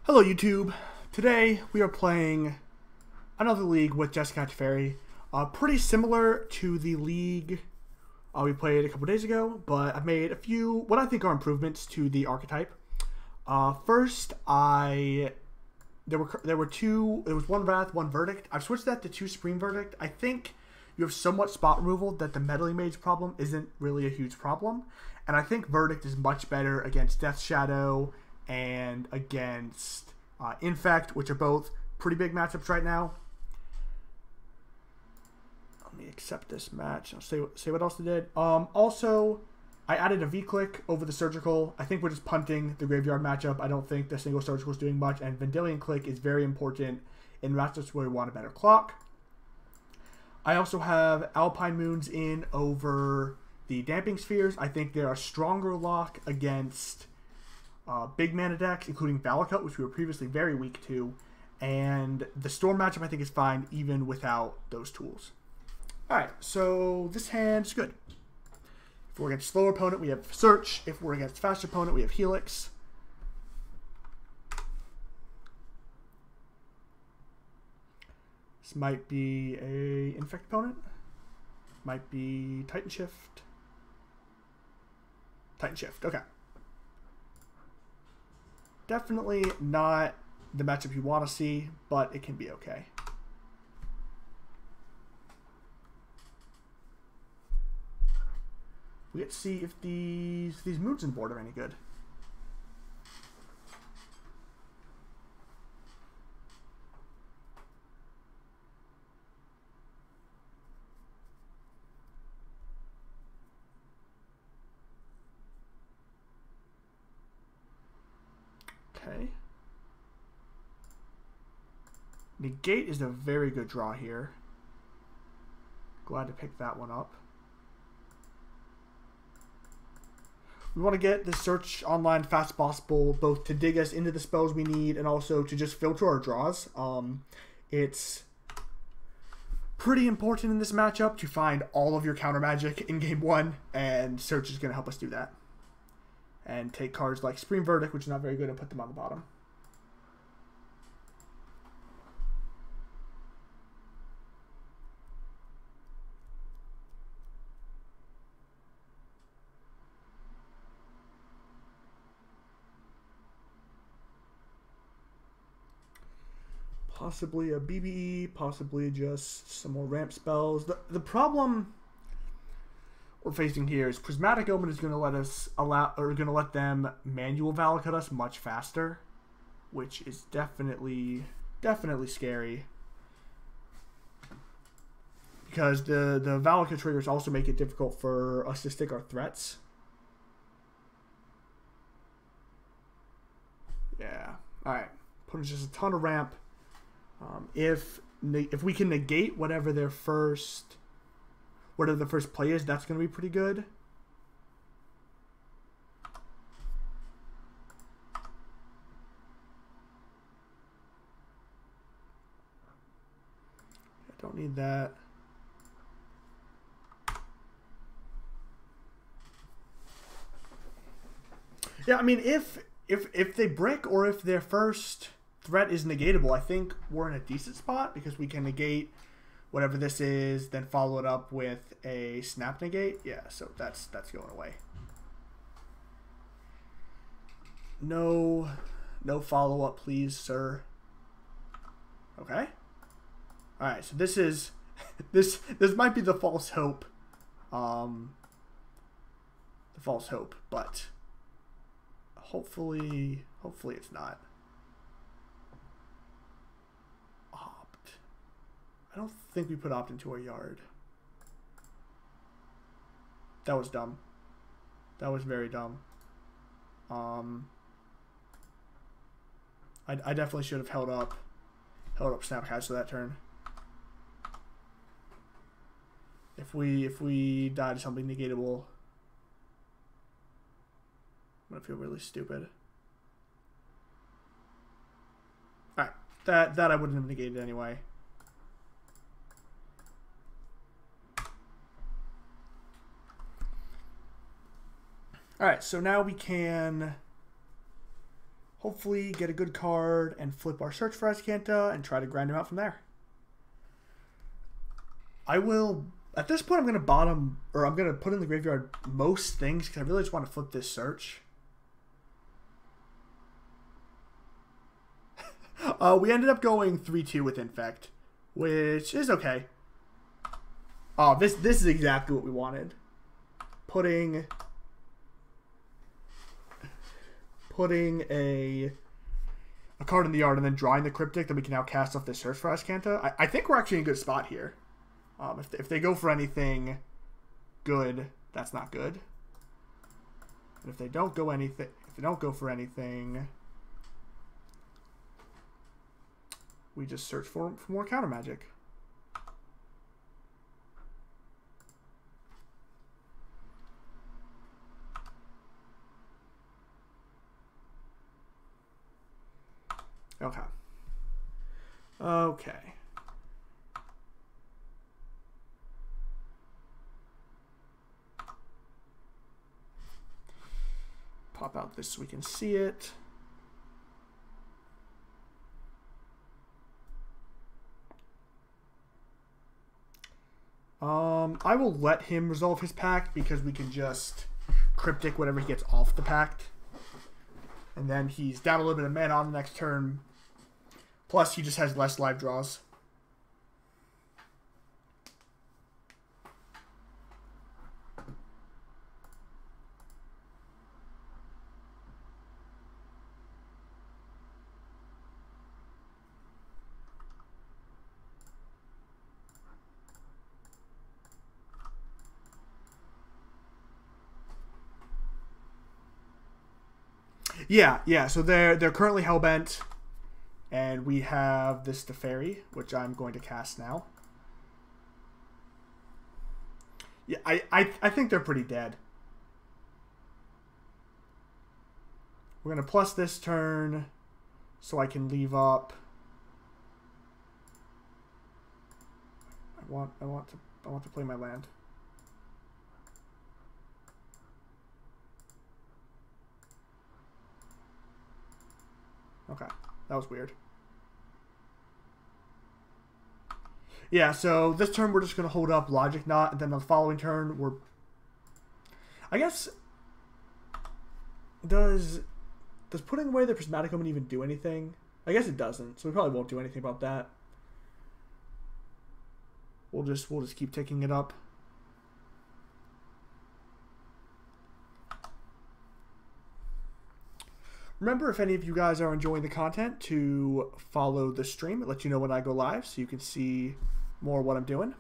Hello YouTube! Today we are playing another league with Jeskai Teferi. Pretty similar to the league we played a couple days ago, but I've made a few what I think are improvements to the archetype. First, there was one Wrath, one Verdict. I've switched that to 2 Supreme Verdict. I think you have somewhat spot removal that the Meddling Mage problem isn't really a huge problem, and I think Verdict is much better against Death Shadow and against Infect, which are both pretty big matchups right now. Let me accept this match. I'll say what else they did. Also, I added a V-Click over the Surgical. I think we're just punting the Graveyard matchup. I don't think the single Surgical is doing much, and Vendilion Clique is very important in matchups where we want a better clock. I also have Alpine Moons in over the Damping Spheres. I think they're a stronger lock against big mana decks, including Valakut, which we were previously very weak to, and the Storm matchup I think is fine even without those tools. Alright, so this hand's good. If we're against slower opponent, we have Search. If we're against faster opponent, we have Helix. This might be a Infect opponent. Might be Titan Shift. Titan Shift, okay. Definitely not the matchup you want to see, but it can be okay. We get to see if these moons in board are any good. Okay. Negate is a very good draw here. Glad to pick that one up. We want to get the search online fast as possible, both to dig us into the spells we need and also to just filter our draws. It's pretty important in this matchup to find all of your counter magic in game 1, and search is going to help us do that. And take cards like Supreme Verdict, which is not very good, and put them on the bottom. Possibly a BBE, possibly just some more ramp spells. The problem we're facing here is Prismatic Omen is going to let them manual Valakut us much faster, which is definitely scary. Because the Valakut triggers also make it difficult for us to stick our threats. Yeah. Alright. Putting just a ton of ramp. If we can negate whatever the first play is, that's going to be pretty good. I don't need that. Yeah, I mean, if they brick or if their first threat is negatable, I think we're in a decent spot because we can negate whatever this is, then follow it up with a snap negate. Yeah, so that's going away. No follow up, please, sir. Okay. All right, so this is this might be the false hope. The false hope, but hopefully it's not. I don't think we put Opt into our yard. That was dumb. That was very dumb. I definitely should have held up Snapcaster that turn. If we die to something negatable, I'm gonna feel really stupid. Alright, that I wouldn't have negated anyway. Alright, so now we can hopefully get a good card and flip our search for Azcanta and try to grind him out from there. I will, at this point, I'm going to bottom, or I'm going to put in the graveyard most things because I really just want to flip this search. We ended up going 3-2 with Infect, which is okay. Oh, this is exactly what we wanted. Putting a card in the yard and then drawing the Cryptic that we can now cast off this search for Azcanta. I think we're actually in a good spot here. If they go for anything good, that's not good. And if they don't go for anything, we just search for more counter magic. Okay. Okay. Pop out this so we can see it. I will let him resolve his pact because we can just Cryptic whatever he gets off the pact. And then he's down a little bit of mana on the next turn. Plus, he just has less live draws. Yeah. So they're currently hellbent, and we have this Teferi, which I'm going to cast now. Yeah, I think they're pretty dead. We're gonna plus this turn, so I can leave up. I want to play my land. Okay, that was weird. Yeah, so this turn we're just going to hold up Logic Knot, and then the following turn we're... I guess... Does putting away the Prismatic Omen even do anything? I guess it doesn't, so we probably won't do anything about that. We'll just keep ticking it up. Remember, if any of you guys are enjoying the content, to follow the stream. It lets you know when I go live, so you can see more of what I'm doing.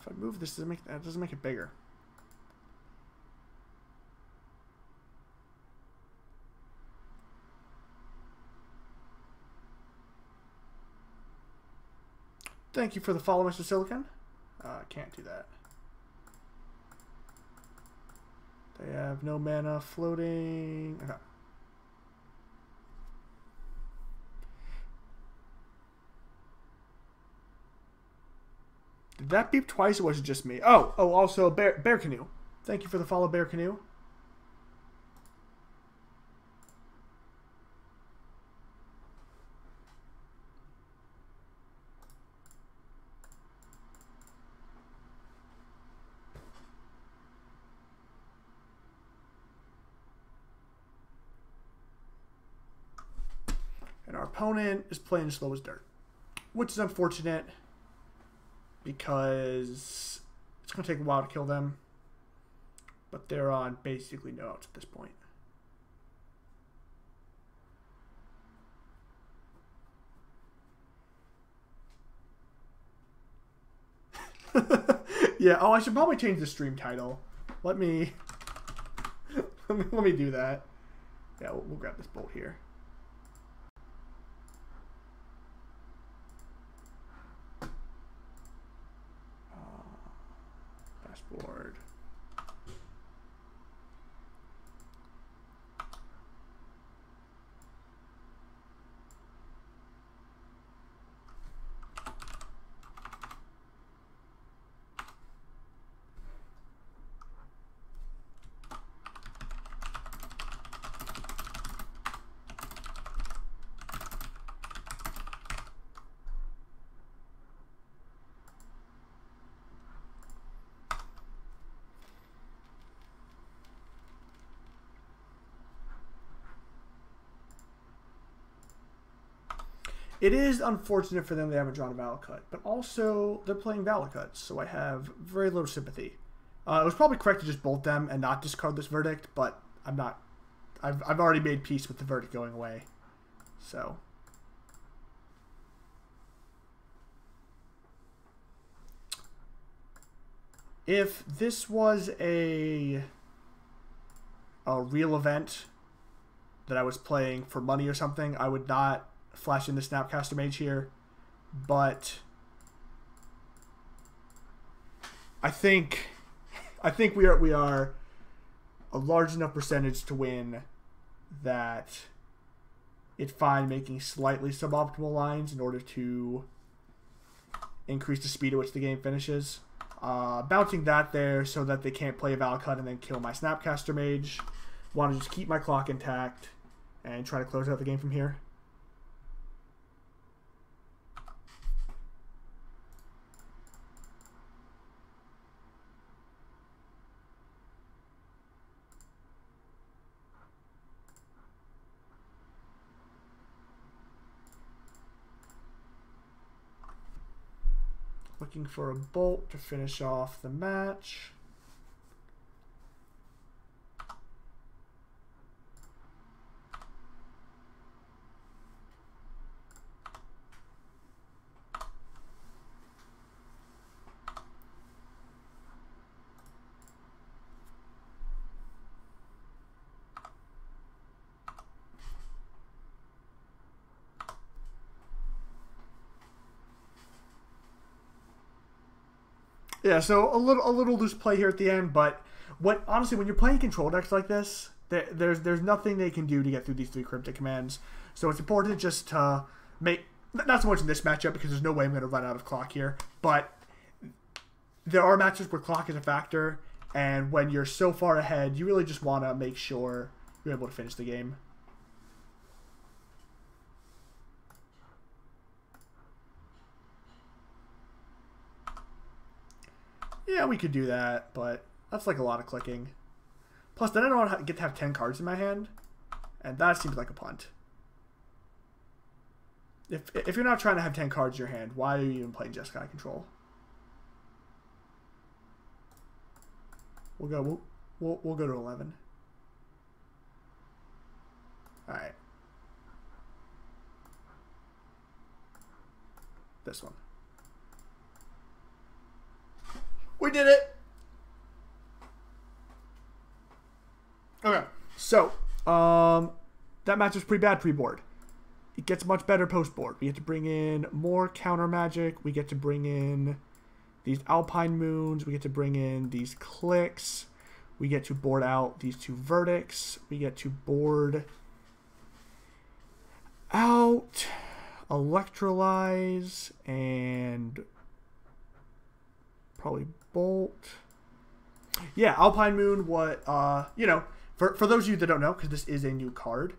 If I move this, that doesn't make it bigger. Thank you for the follow, Mr. Silicon. Can't do that. They have no mana floating. Okay. Did that beep twice, or was it just me? Oh, also Bear Canoe. Thank you for the follow, Bear Canoe. And our opponent is playing slow as dirt, which is unfortunate because it's going to take a while to kill them, but they're on basically no outs at this point. Yeah, I should probably change the stream title. Let me do that. Yeah, we'll grab this bolt here. It is unfortunate for them they haven't drawn a Valakut, but also they're playing Valakuts, so I have very little sympathy. It was probably correct to just bolt them and not discard this verdict, but I'm not. I've already made peace with the verdict going away, so. If this was a real event that I was playing for money or something, I would not flash in the Snapcaster Mage here, but I think we are a large enough percentage to win that it's fine making slightly suboptimal lines in order to increase the speed at which the game finishes. Bouncing that there so that they can't play a Valakut and then kill my Snapcaster Mage. Want to just keep my clock intact and try to close out the game from here. Looking for a bolt to finish off the match. Yeah, so a little loose play here at the end, but honestly, when you're playing control decks like this, there's nothing they can do to get through these 3 Cryptic Commands. So it's important just to make, not so much in this matchup because there's no way I'm going to run out of clock here, but there are matches where clock is a factor, and when you're so far ahead, you really just want to make sure you're able to finish the game. Yeah, we could do that, but that's like a lot of clicking. Plus, then I don't get to have 10 cards in my hand, and that seems like a punt. If you're not trying to have 10 cards in your hand, why are you even playing Jeskai Control? We'll go to 11. All right. This one. We did it! Okay, so, that match was pretty bad pre-board. It gets much better post-board. We get to bring in more counter magic. We get to bring in these Alpine Moons. We get to bring in these Cliques. We get to board out these 2 Verdicts. We get to board out Electrolyze and probably Bolt. Yeah, Alpine Moon, you know, for those of you that don't know, because this is a new card,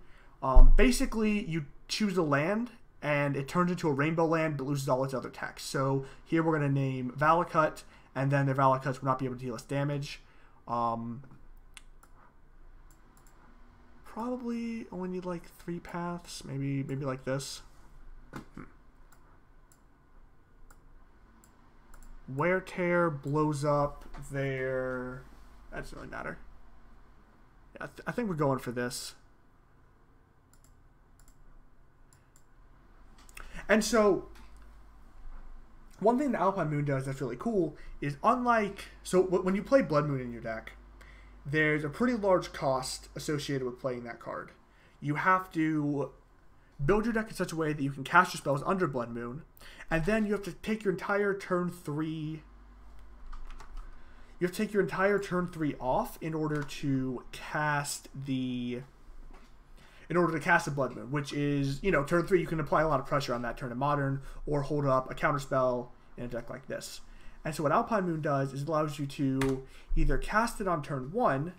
basically you choose a land, and it turns into a rainbow land, but loses all its other text. So here we're going to name Valakut, and then the Valakuts will not be able to deal us damage. Probably only need like 3 paths, maybe like this. Wear Tear blows up their... That doesn't really matter. Yeah, I think we're going for this. And so, one thing that Alpine Moon does that's really cool is unlike... So, when you play Blood Moon in your deck, there's a pretty large cost associated with playing that card. You have to build your deck in such a way that you can cast your spells under Blood Moon, and then you have to take your entire turn 3... You have to take your entire turn 3 off in order to cast the... In order to cast a Blood Moon, which is, you know, turn 3, you can apply a lot of pressure on that turn in Modern, or hold up a counterspell in a deck like this. And so what Alpine Moon does is it allows you to either cast it on turn 1,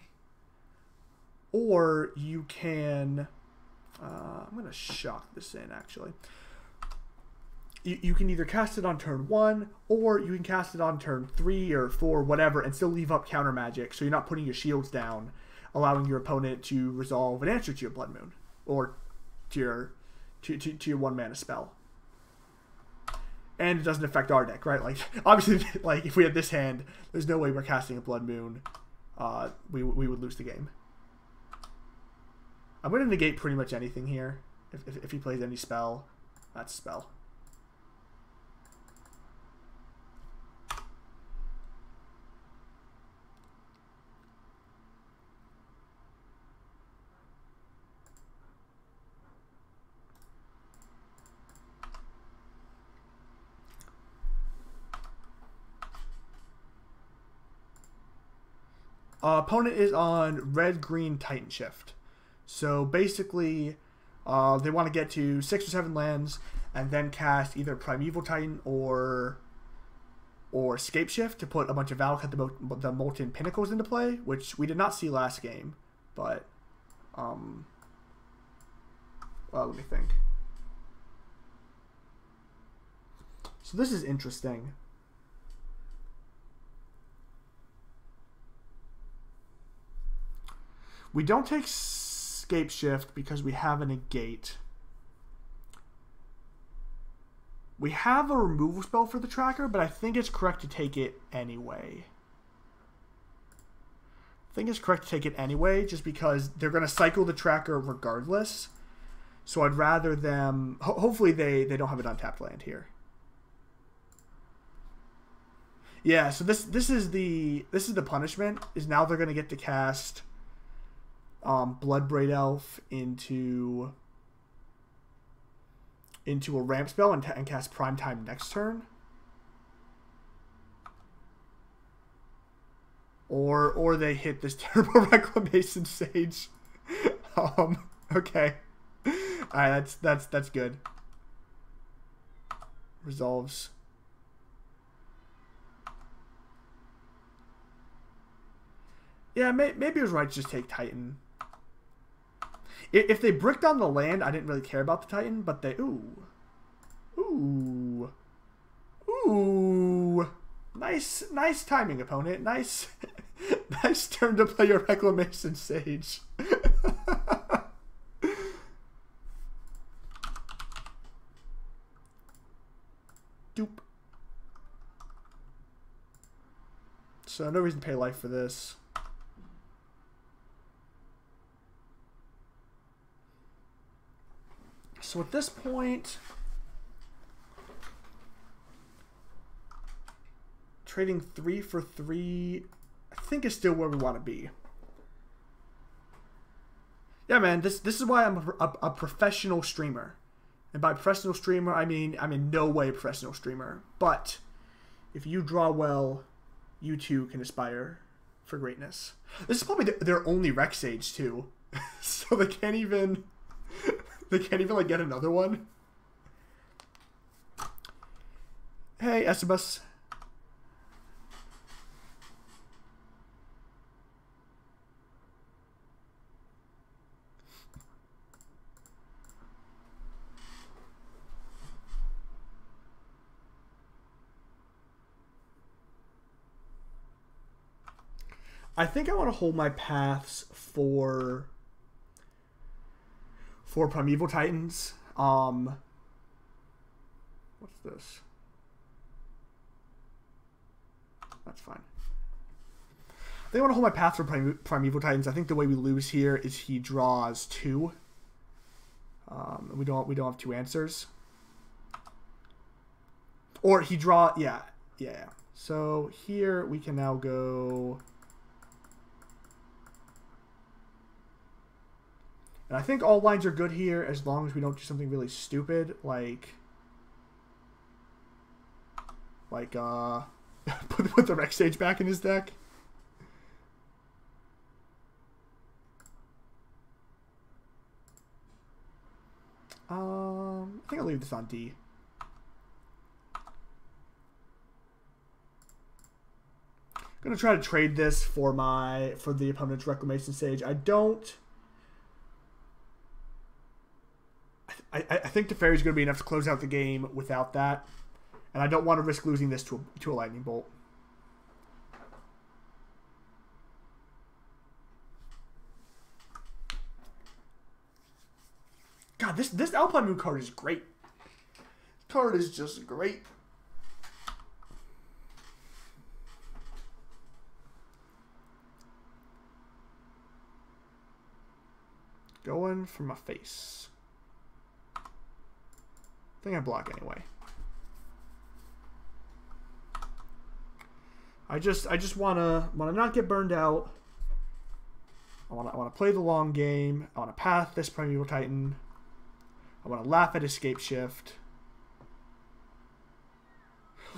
or you can... I'm going to shock this in, actually. You can either cast it on turn 1, or you can cast it on turn 3 or 4, whatever, and still leave up counter magic, so you're not putting your shields down, allowing your opponent to resolve an answer to your Blood Moon, or to your 1-mana spell. And it doesn't affect our deck, right? Like, obviously, like, if we had this hand, there's no way we're casting a Blood Moon. We would lose the game. I'm going to negate pretty much anything here. If he plays any spell, that's a spell. Opponent is on red-green Titan Shift. So basically, they want to get to 6 or 7 lands and then cast either Primeval Titan or Escape Shift to put a bunch of Valakut the Molten Pinnacles into play, which we did not see last game. But, well, let me think. So this is interesting. We don't take Escape Shift because we have a Negate. We have a removal spell for the tracker, but I think it's correct to take it anyway. Just because they're going to cycle the tracker regardless. So I'd rather them... hopefully they don't have an untapped land here. Yeah, so this is the punishment, is now they're going to get to cast... Bloodbraid Elf into a ramp spell and cast Prime Time next turn, or they hit this terrible Reclamation Sage. Okay, all right, that's good. Resolves. Yeah, maybe it was right to just take Titan. If they bricked on the land, I didn't really care about the Titan, but they... Ooh. Nice timing, opponent. Nice turn to play your Reclamation Sage. Doop. So no reason to pay life for this. So at this point, trading 3 for 3, I think is still where we want to be. Yeah, man, this is why I'm a professional streamer. And by professional streamer, I mean I'm in no way a professional streamer. But if you draw well, you too can aspire for greatness. This is probably their only Rec Sage too. So they can't even... They can't even, like, get another one. Hey, Estabus. I think I want to hold my paths for Primeval Titans. What's this? That's fine. I think I want to hold my path for Primeval Titans. I think the way we lose here is he draws 2. And we don't have 2 answers. Or he draw... Yeah. So here we can now go... And I think all lines are good here as long as we don't do something really stupid, like put the Rec Sage back in his deck. I think I'll leave this on D. I'm gonna try to trade this for the opponent's Reclamation Sage. I think Teferi is going to be enough to close out the game without that. And I don't want to risk losing this to a Lightning Bolt. God, this Alpine Moon card is great. This card is just great. Going for my face. I think I block anyway. I just wanna not get burned out. I wanna play the long game. I wanna path this Primeval Titan. I wanna laugh at Escape Shift.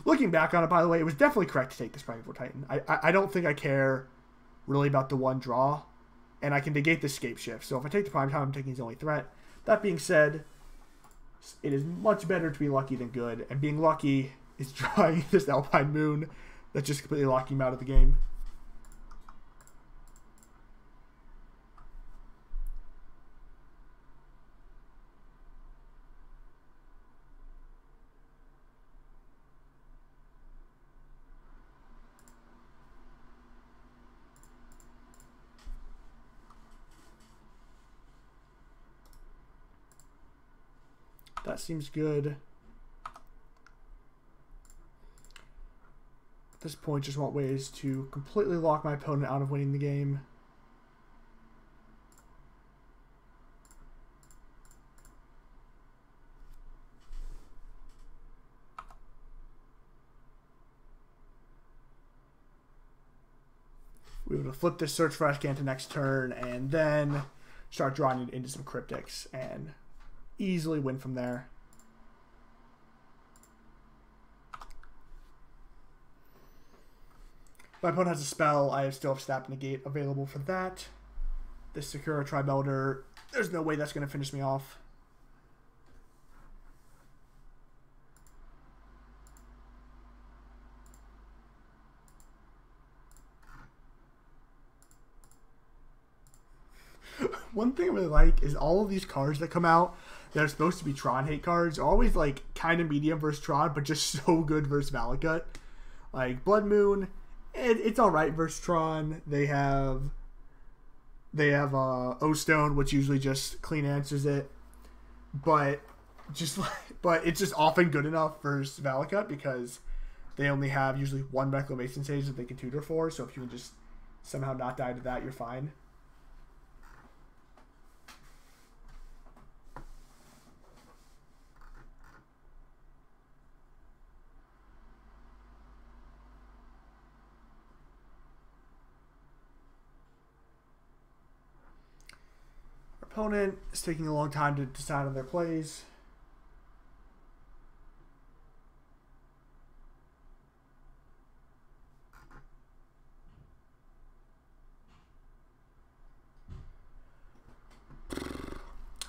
Looking back on it, by the way, it was definitely correct to take this Primeval Titan. I don't think I care really about the one draw, and I can negate the Escape Shift. So if I take the Prime Time, I'm taking his only threat. That being said, it is much better to be lucky than good, and being lucky is drawing this Alpine Moon that's just completely locking him out of the game. That seems good. At this point, just want ways to completely lock my opponent out of winning the game. We would have flipped this Search for Azcanta next turn and then start drawing it into some Cryptics and easily win from there. My opponent has a spell. I still have Snap Negate available for that. This Sakura Tribe Elder, there's no way that's going to finish me off. One thing I really like is all of these cards that come out that are supposed to be Tron hate cards are always like kind of medium versus Tron, but just so good versus Valakut. Like Blood Moon, it's all right versus Tron. They have O-Stone, which usually just clean answers it, but it's just often good enough versus Valakut because they only have usually one Reclamation stage that they can tutor for. So if you can just somehow not die to that, you're fine. Opponent is taking a long time to decide on their plays.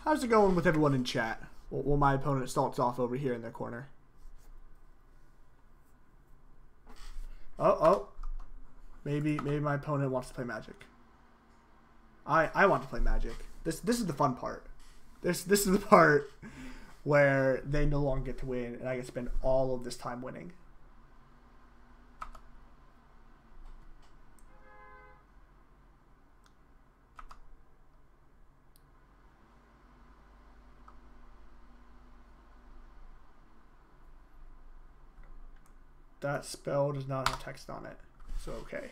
How's it going with everyone in chat? While my opponent stalks off over here in their corner. Oh. Maybe my opponent wants to play Magic. I want to play Magic. This is the fun part. This is the part where they no longer get to win, and I get to spend all of this time winning. That spell does not have text on it, so okay.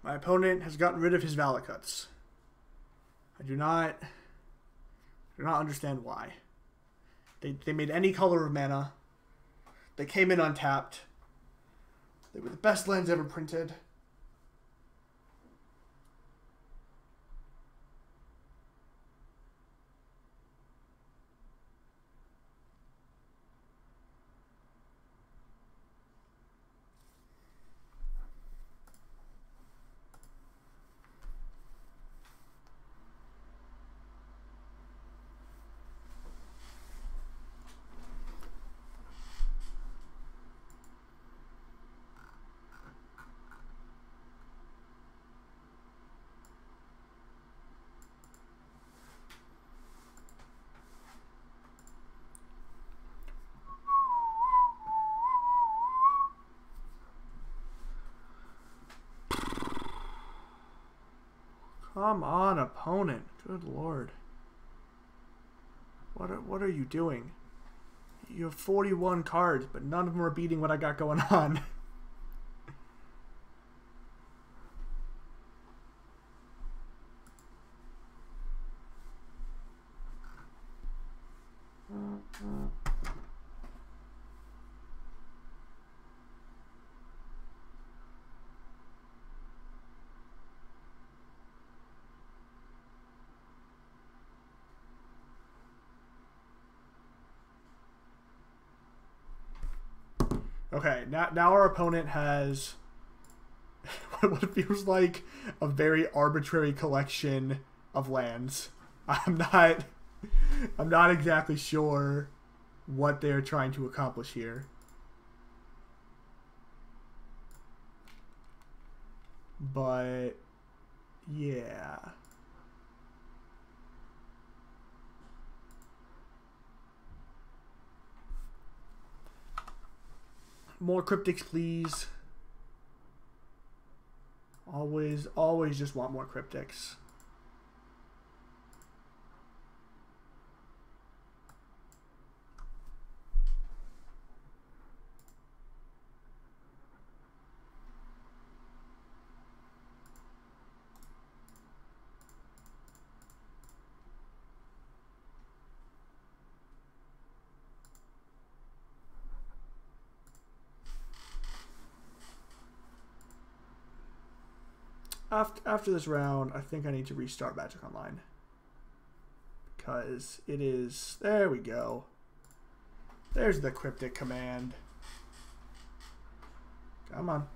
My opponent has gotten rid of his Valakuts. I do not understand why. They made any color of mana. They came in untapped. They were the best lands ever printed. Come on, opponent. Good lord. What are you doing? You have 41 cards, but none of them are beating what I got going on. Okay, now our opponent has what feels like a very arbitrary collection of lands. I'm not exactly sure what they're trying to accomplish here. But yeah. More cryptics, please. Always just want more cryptics. After this round, I think I need to restart Magic Online. Because it is... There we go. There's the Cryptic Command. Come on.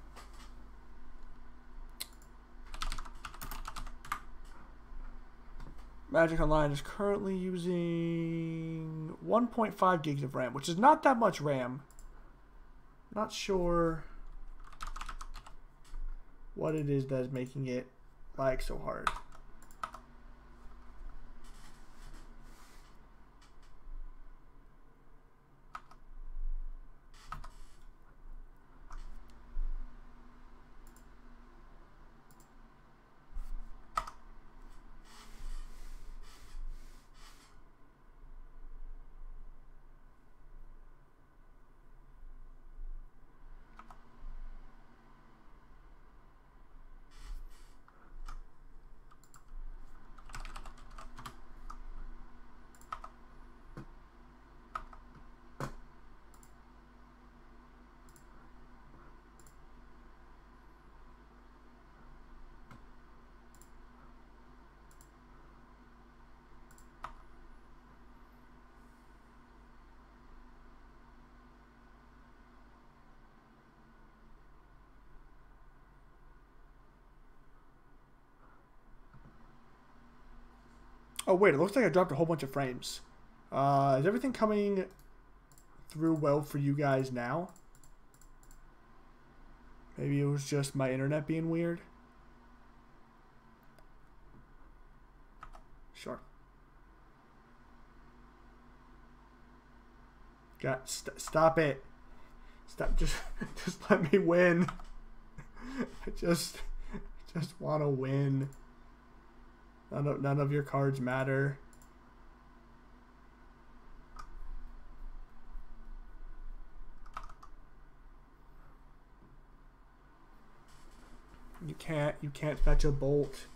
Magic Online is currently using 1.5 gigs of RAM, which is not that much RAM. Not sure what it is that is making it lag so hard. Oh wait, it looks like I dropped a whole bunch of frames. Is everything coming through well for you guys now? Maybe it was just my internet being weird. Sure. Stop it. Stop. Just let me win. I just want to win. None of your cards matter. You can't fetch a bolt.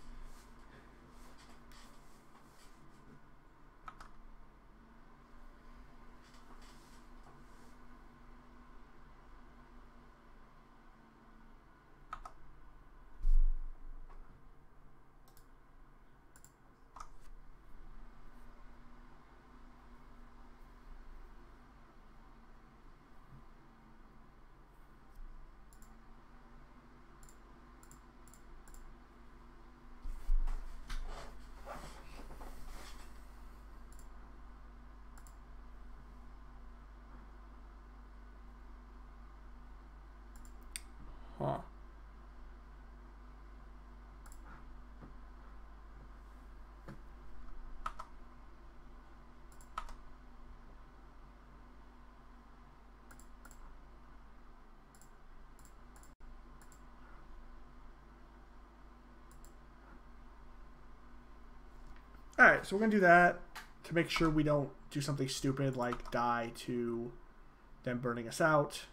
Alright, so we're going to do that to make sure we don't do something stupid like die to them burning us out.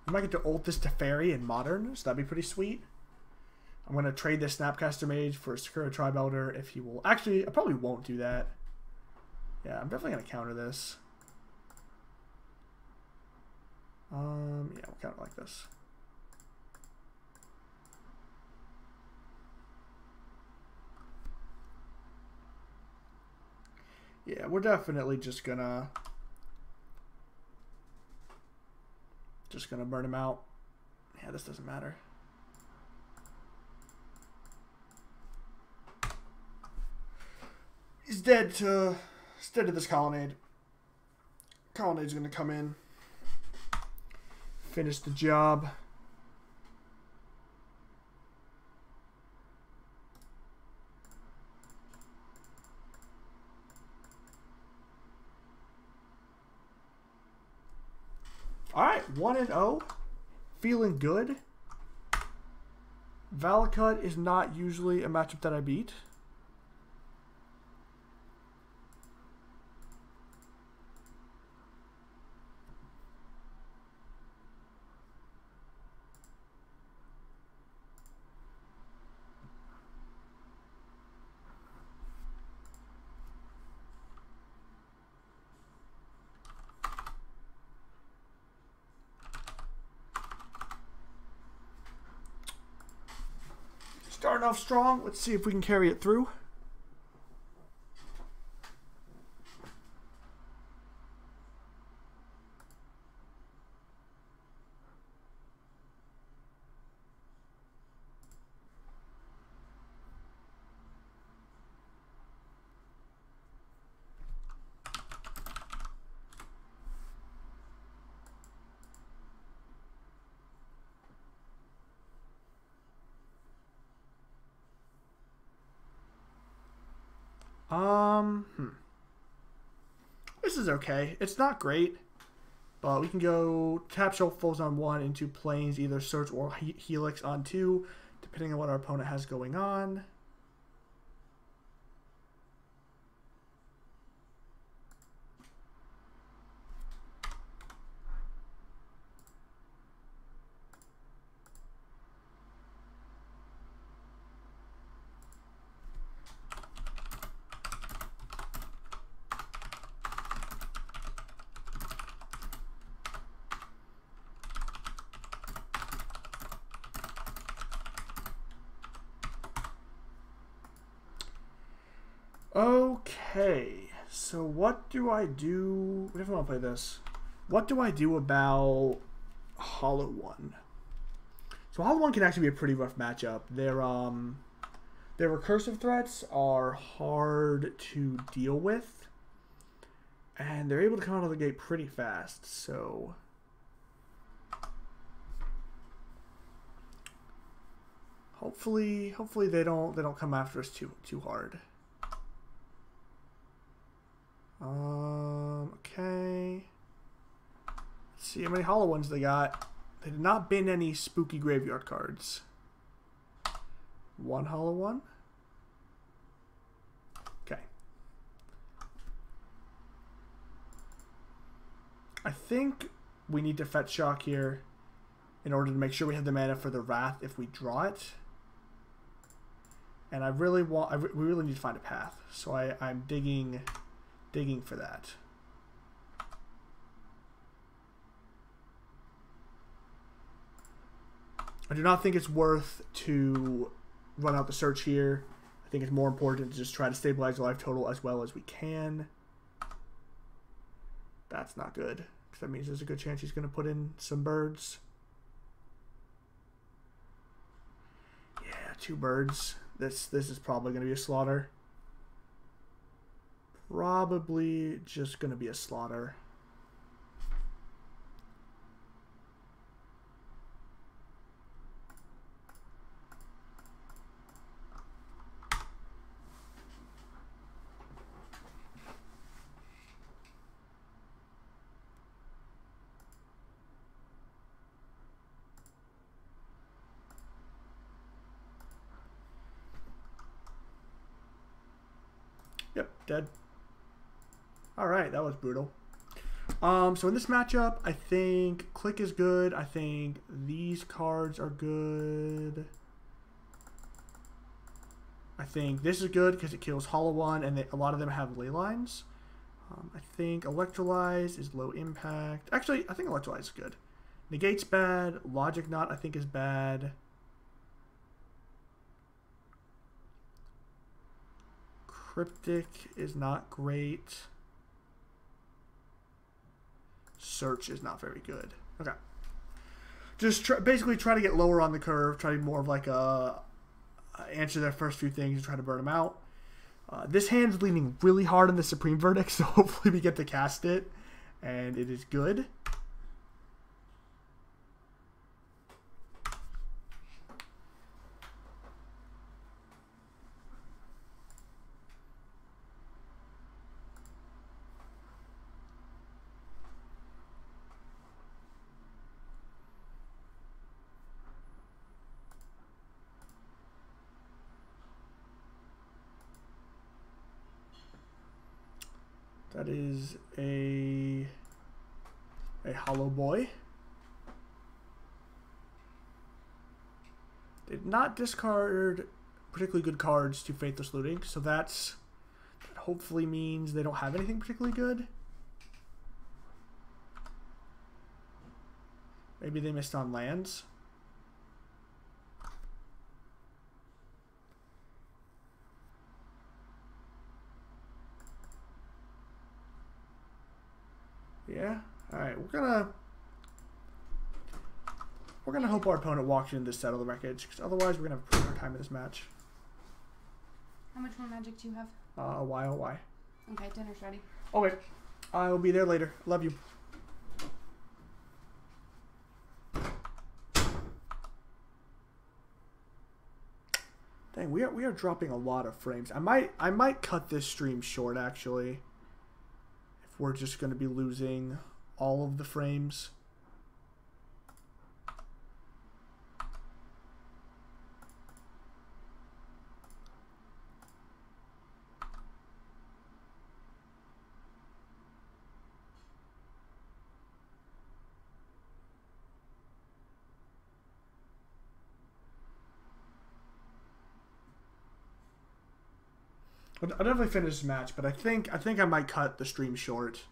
I might get to ult this Teferi in Modern, so that'd be pretty sweet. I'm going to trade this Snapcaster Mage for a Sakura Tribe Elder if he will. Actually, I probably won't do that. Yeah, I'm definitely going to counter this. Yeah, we'll counter like this. Yeah, we're definitely just gonna burn him out. Yeah, this doesn't matter. He's dead to this Colonnade. Colonnade's gonna come in, finish the job. Alright, 1-0. Feeling good. Valakut is not usually a matchup that I beat. Starting off strong. Let's see if we can carry it through. This is okay. It's not great, but we can go tap Sulfur Falls on 1 into Plains, either Search or Helix on 2, depending on what our opponent has going on. Okay, so what do I do? What if I want to play this? What do I do about Hollow One? So Hollow One can actually be a pretty rough matchup. Their recursive threats are hard to deal with, and they're able to come out of the gate pretty fast. So hopefully they don't come after us too hard. Okay. Let's see how many Hollow Ones they got. They did not bin any spooky graveyard cards. 1 Hollow One. Okay. I think we need to fetch shock here in order to make sure we have the mana for the Wrath if we draw it. And we really need to find a path. So I'm digging for that. I do not think it's worth to run out the search here. I think it's more important to just try to stabilize the life total as well as we can. That's not good, because that means there's a good chance he's going to put in some birds. Yeah, 2 birds. This is probably going to be a slaughter. Probably just going to be a slaughter. dead. Alright, that was brutal. So in this matchup, I think Clique is good. I think these cards are good. I think this is good because it kills Hollow One, and a lot of them have ley lines. I think Electrolyze is low impact. Actually, I think Electrolyze is good. Negate's bad. Logic Knot, I think, is bad. Cryptic is not great. Search is not very good. Okay. Just basically try to get lower on the curve. Try to be more of like a answer their first few things and try to burn them out. This hand's leaning really hard on the Supreme Verdict, so hopefully we get to cast it, and it is good. That is a Hollow Boy. Did not discard particularly good cards to Faithless Looting, so that hopefully means they don't have anything particularly good. Maybe they missed on lands. Yeah. All right. We're gonna hope our opponent walks into Settle the Wreckage, because otherwise we're gonna have a pretty hard time in this match. How much more magic do you have? A while. Okay, dinner's ready. Okay. I will be there later. Love you. Dang, we are dropping a lot of frames. I might cut this stream short actually. We're just going to be losing all of the frames. I'll definitely finish this match, but I think I might cut the stream short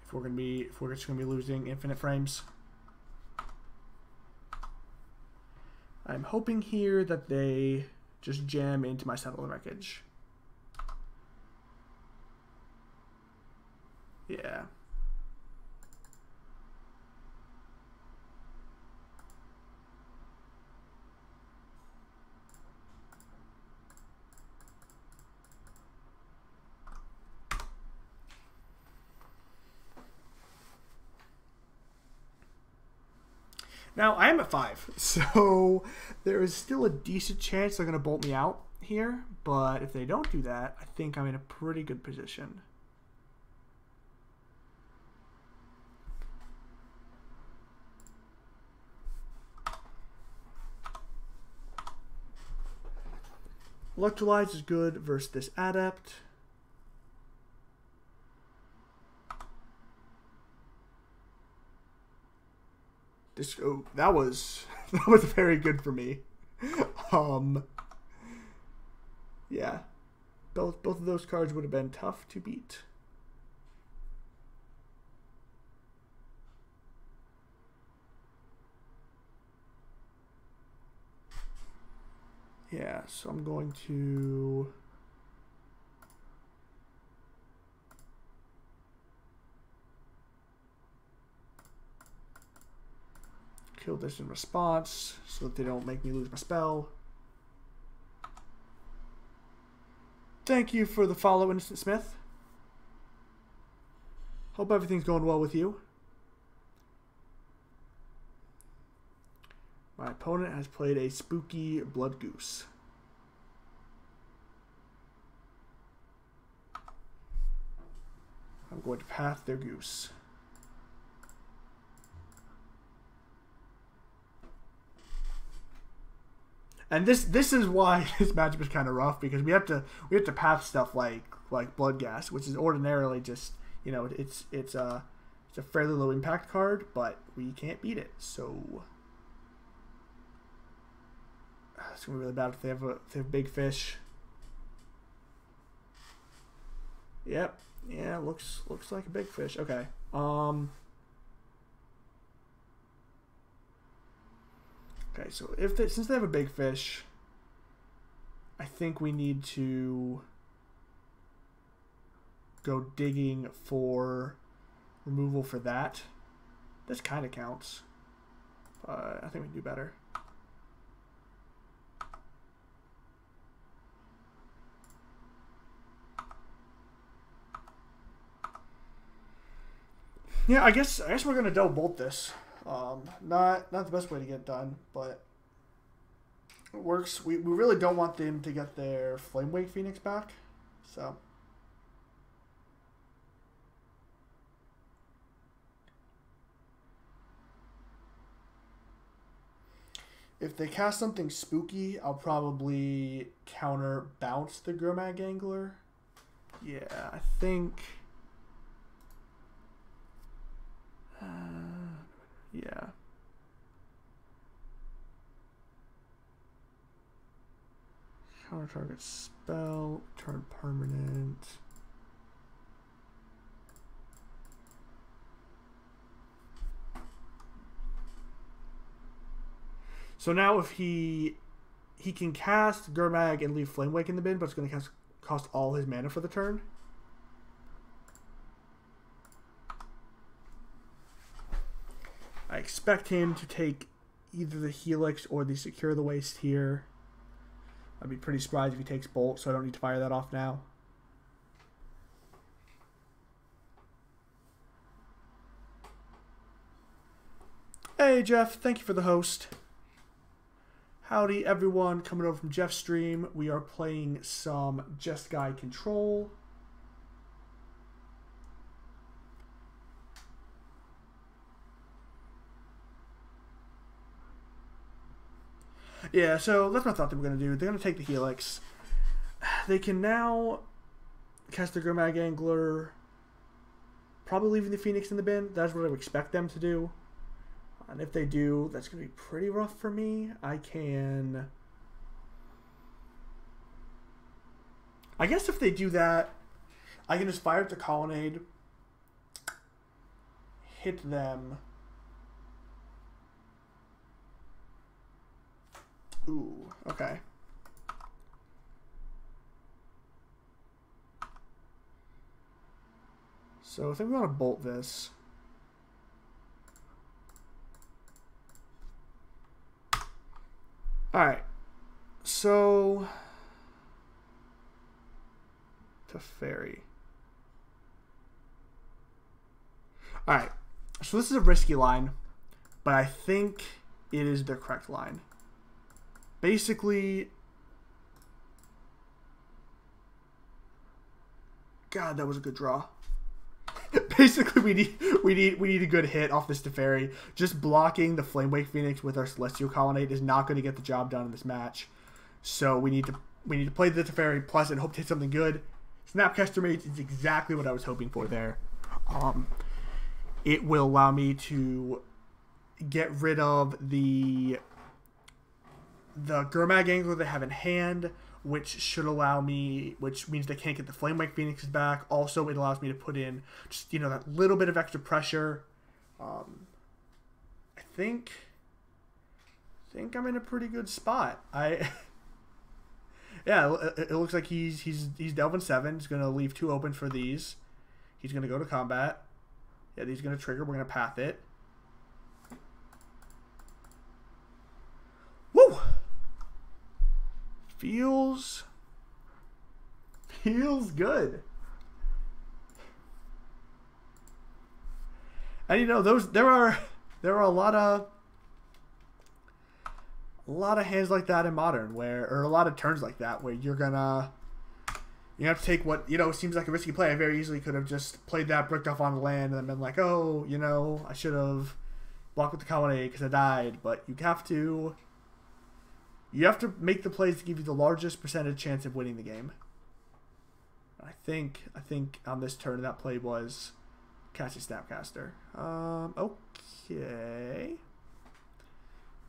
if we're just gonna be losing infinite frames. I'm hoping here that they just jam into my Settle the Wreckage. Yeah. Now, I am at 5, so there is still a decent chance they're going to bolt me out here, but if they don't do that, I think I'm in a pretty good position. Electrolyze is good versus this Adept. That was very good for me. Yeah, both of those cards would have been tough to beat. Yeah, so I'm going to kill this in response so that they don't make me lose my spell. Thank you for the follow, Innocent Smith. Hope everything's going well with you. My opponent has played a spooky Blood Goose. I'm going to path their goose. And this is why this matchup is kind of rough, because we have to path stuff like like Blood Gas, which is ordinarily just, you know, it's a fairly low impact card, but we can't beat it. So it's gonna be really bad if they have big fish. Yep. Yeah, looks like a big fish. Okay. Okay, so since they have a big fish, I think we need to go digging for removal for that. This kind of counts, but I think we can do better. Yeah, I guess we're gonna double bolt this. Not the best way to get it done, but it works. We really don't want them to get their Flamewake Phoenix back, so. If they cast something spooky, I'll probably counter bounce the Gurmag Angler. Yeah, I think. Yeah. Counter target spell, turn permanent. So now if he can cast Gurmag and leave Flamewake in the bin, but it's going to cost all his mana for the turn. I expect him to take either the Helix or the Secure the Waste here. I'd be pretty surprised if he takes Bolt, so I don't need to fire that off now. Hey Jeff, thank you for the host. Howdy everyone, coming over from Jeff's stream. We are playing some Jeskai Control. Yeah, so that's what I thought they were going to do. They're going to take the Helix. They can now cast the Gurmag Angler, probably leaving the Phoenix in the bin. That's what I would expect them to do. And if they do, that's going to be pretty rough for me. I guess if they do that, I can just fire at the Colonnade, hit them. Ooh, okay. So I think we want to bolt this. Alright. So Teferi. Alright. So this is a risky line, but I think it is the correct line. Basically, God, that was a good draw. Basically, we need a good hit off this Teferi. Just blocking the Flamewake Phoenix with our Celestial Colonnade is not going to get the job done in this match. So we need to play the Teferi plus and hope to hit something good. Snapcaster Mage is exactly what I was hoping for there. It will allow me to get rid of the Gurmag Angler they have in hand, which should allow me, which means they can't get the Flamewake Phoenixes back. Also, it allows me to put in just, you know, that little bit of extra pressure. I think I'm in a pretty good spot. Yeah, it looks like he's delving 7. He's gonna leave 2 open for these. He's gonna go to combat. Yeah, these gonna trigger. We're gonna path it. Woo! Feels good. And you know, there are a lot of hands like that in Modern, or a lot of turns like that where you have to take what, you know, seems like a risky play. I very easily could have just played that, bricked off on the land, and then been like, oh, you know, I should have blocked with the Colonnade because I died. But you have to make the plays to give you the largest percentage chance of winning the game. I think on this turn that play was casting Snapcaster. Okay.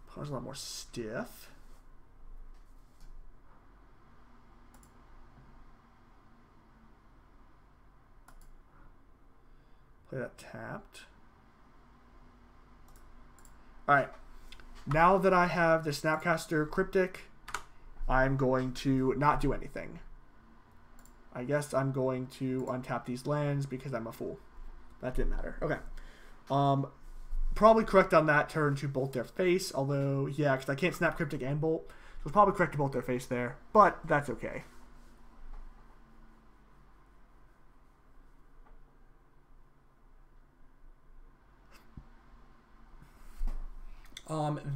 Opponent's a lot more stiff. Play that tapped. Alright. Now that I have the Snapcaster Cryptic, I'm going to not do anything. I guess I'm going to untap these lands because I'm a fool. That didn't matter. Okay. Probably correct on that turn to bolt their face. Although, yeah, because I can't snap Cryptic and bolt. So it's probably correct to bolt their face there. But that's okay.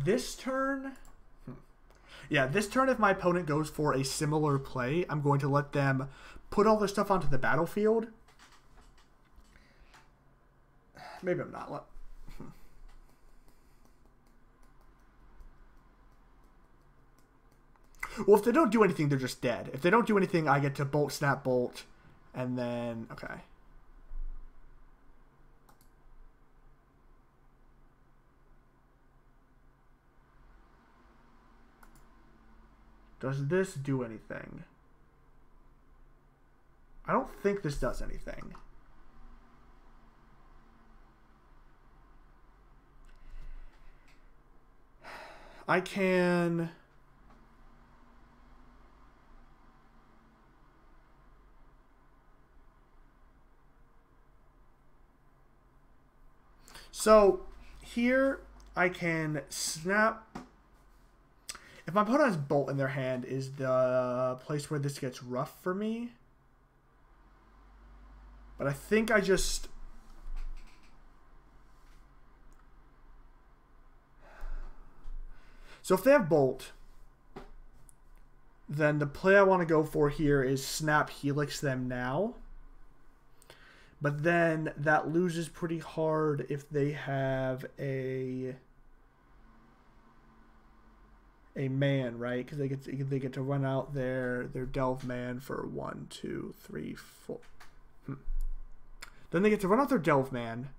This turn... Yeah, this turn, if my opponent goes for a similar play, I'm going to let them put all their stuff onto the battlefield. Maybe I'm not. Well, if they don't do anything, they're just dead. If they don't do anything, I get to bolt, snap, bolt, and then... Okay. Does this do anything? I don't think this does anything. I can... So, here I can snap... If my opponent has Bolt in their hand, is the place where this gets rough for me. But I think I just... So if they have Bolt, then the play I want to go for here is Snap Helix them now. But then that loses pretty hard if they have a man, right? Because they get to run out their Delve Man for 1, 2, 3, 4. Then they get to run out their Delve Man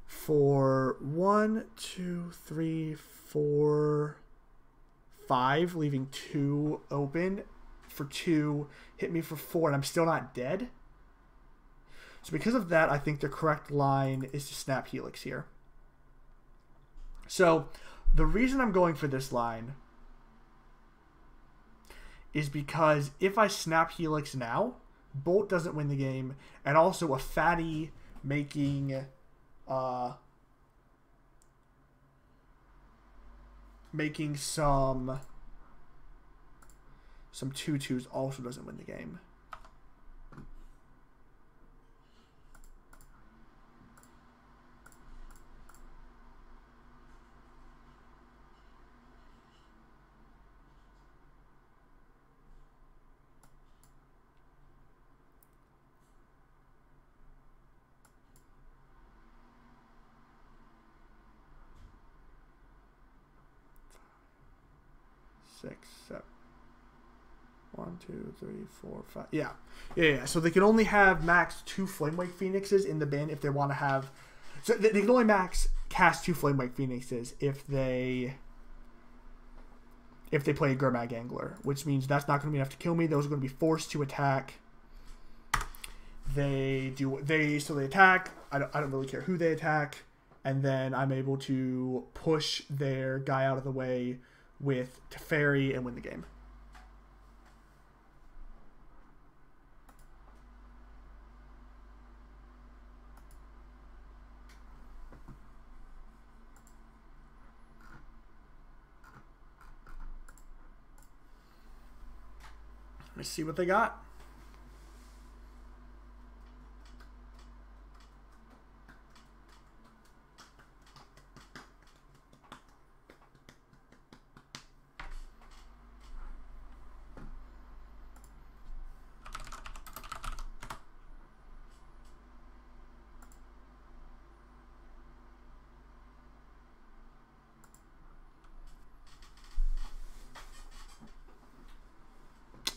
for 1, 2, 3, 4, 5, leaving 2 open for 2, hit me for 4, and I'm still not dead. So because of that, I think the correct line is to Snap Helix here. So the reason I'm going for this line is because if I Snap Helix now, Bolt doesn't win the game, and also a fatty making some 2/2s also doesn't win the game. Six, 7. 1, 2, 3, 4, 5. Yeah. So they can only have max 2 Flamewake Phoenixes in the bin if they want to have. So they can only max cast 2 Flamewake Phoenixes if they play a Gurmag Angler, which means that's not going to be enough to kill me. Those are going to be forced to attack. They attack. I don't really care who they attack, and then I'm able to push their guy out of the way with Teferi and win the game. Let's see what they got.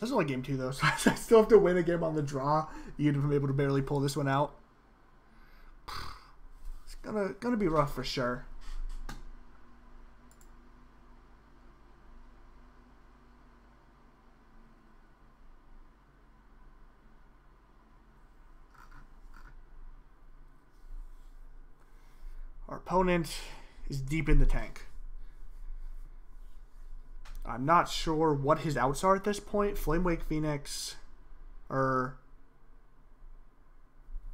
This is only game 2 though, so I still have to win a game on the draw, even if I'm able to barely pull this one out. It's gonna be rough for sure. Our opponent is deep in the tank. I'm not sure what his outs are at this point. Flamewake Phoenix, or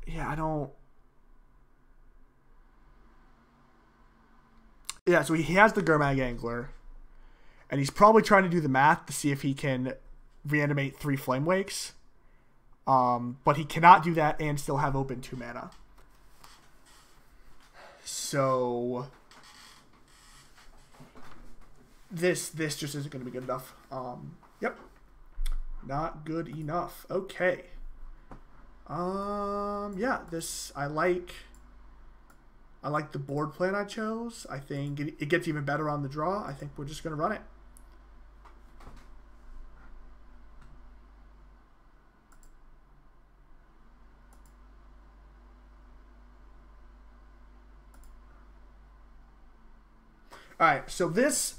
yeah, I don't. Yeah, so he has the Gurmag Angler, and he's probably trying to do the math to see if he can reanimate 3 Flamewakes. But he cannot do that and still have open 2 mana. So this just isn't going to be good enough. Yep. Not good enough. Okay. Yeah, this I like the board plan I chose. I think it gets even better on the draw. I think we're just going to run it. All right, so this,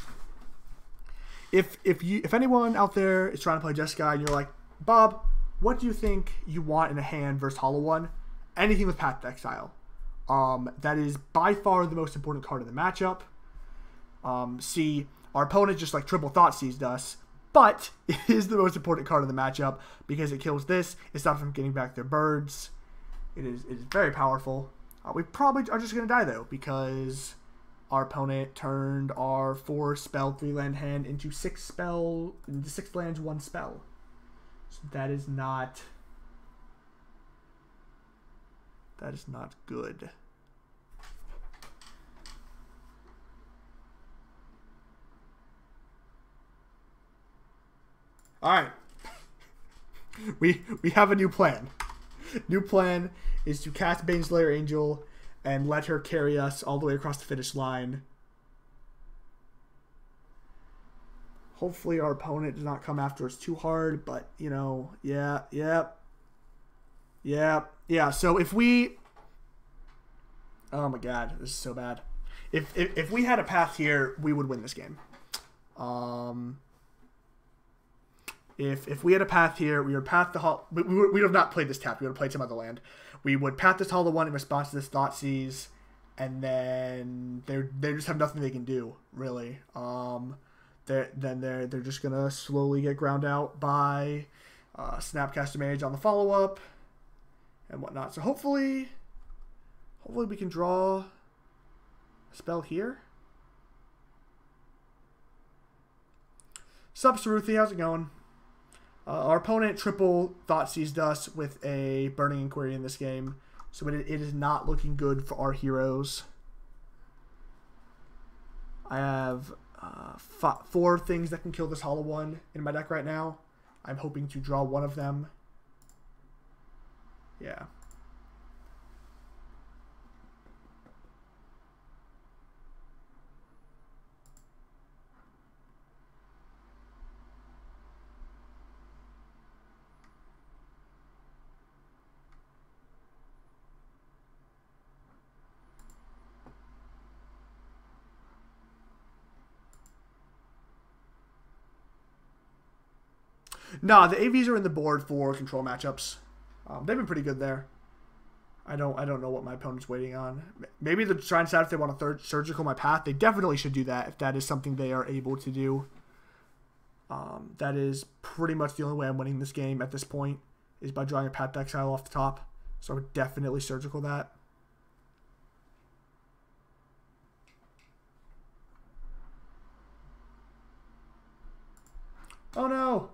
if anyone out there is trying to play Jeskai and you're like, Bob, what do you think you want in a hand versus Hollow One? Anything with Path to Exile. That is by far the most important card in the matchup. See, our opponent just like triple thought seized us, but it is the most important card in the matchup because it kills this. It stops them getting back their birds. It is very powerful. We probably are just gonna die though because our opponent turned our 4 spell 3 land hand into 6 lands 1 spell. So that is not good. All right. We have a new plan. New plan is to cast Baneslayer Angel and let her carry us all the way across the finish line. Hopefully our opponent does not come after us too hard, but, you know, yeah. So if we... Oh my god, this is so bad. If we had a path here, we would win this game. If we had a path here, we would path the we would have not played this tap. We would have played some other land. We would path this Hollow One in response to this Thoughtseize, and then they just have nothing they can do really. They're just gonna slowly get ground out by Snapcaster Mage on the follow up and whatnot. So hopefully we can draw a spell here. Sup, Saruthi, how's it going? Our opponent triple Thoughtseized us with a Burning Inquiry in this game, so it is not looking good for our heroes. I have 4 things that can kill this Hollow One in my deck right now. I'm hoping to draw one of them. Yeah. Nah, the AVs are in the board for control matchups. They've been pretty good there. I don't know what my opponent's waiting on. Maybe they're trying to decide if they want to surgical my path. They definitely should do that if that is something they are able to do. That is pretty much the only way I'm winning this game at this point is by drawing a Path to Exile off the top. So I would definitely surgical that. Oh no!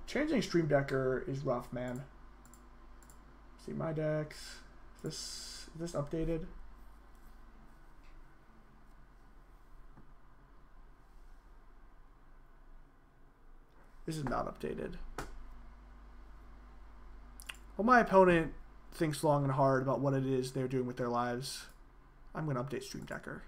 Changing Stream Decker is rough, man. See my decks. Is this updated? This is not updated. Well, my opponent thinks long and hard about what it is they're doing with their lives. I'm going to update Stream Decker.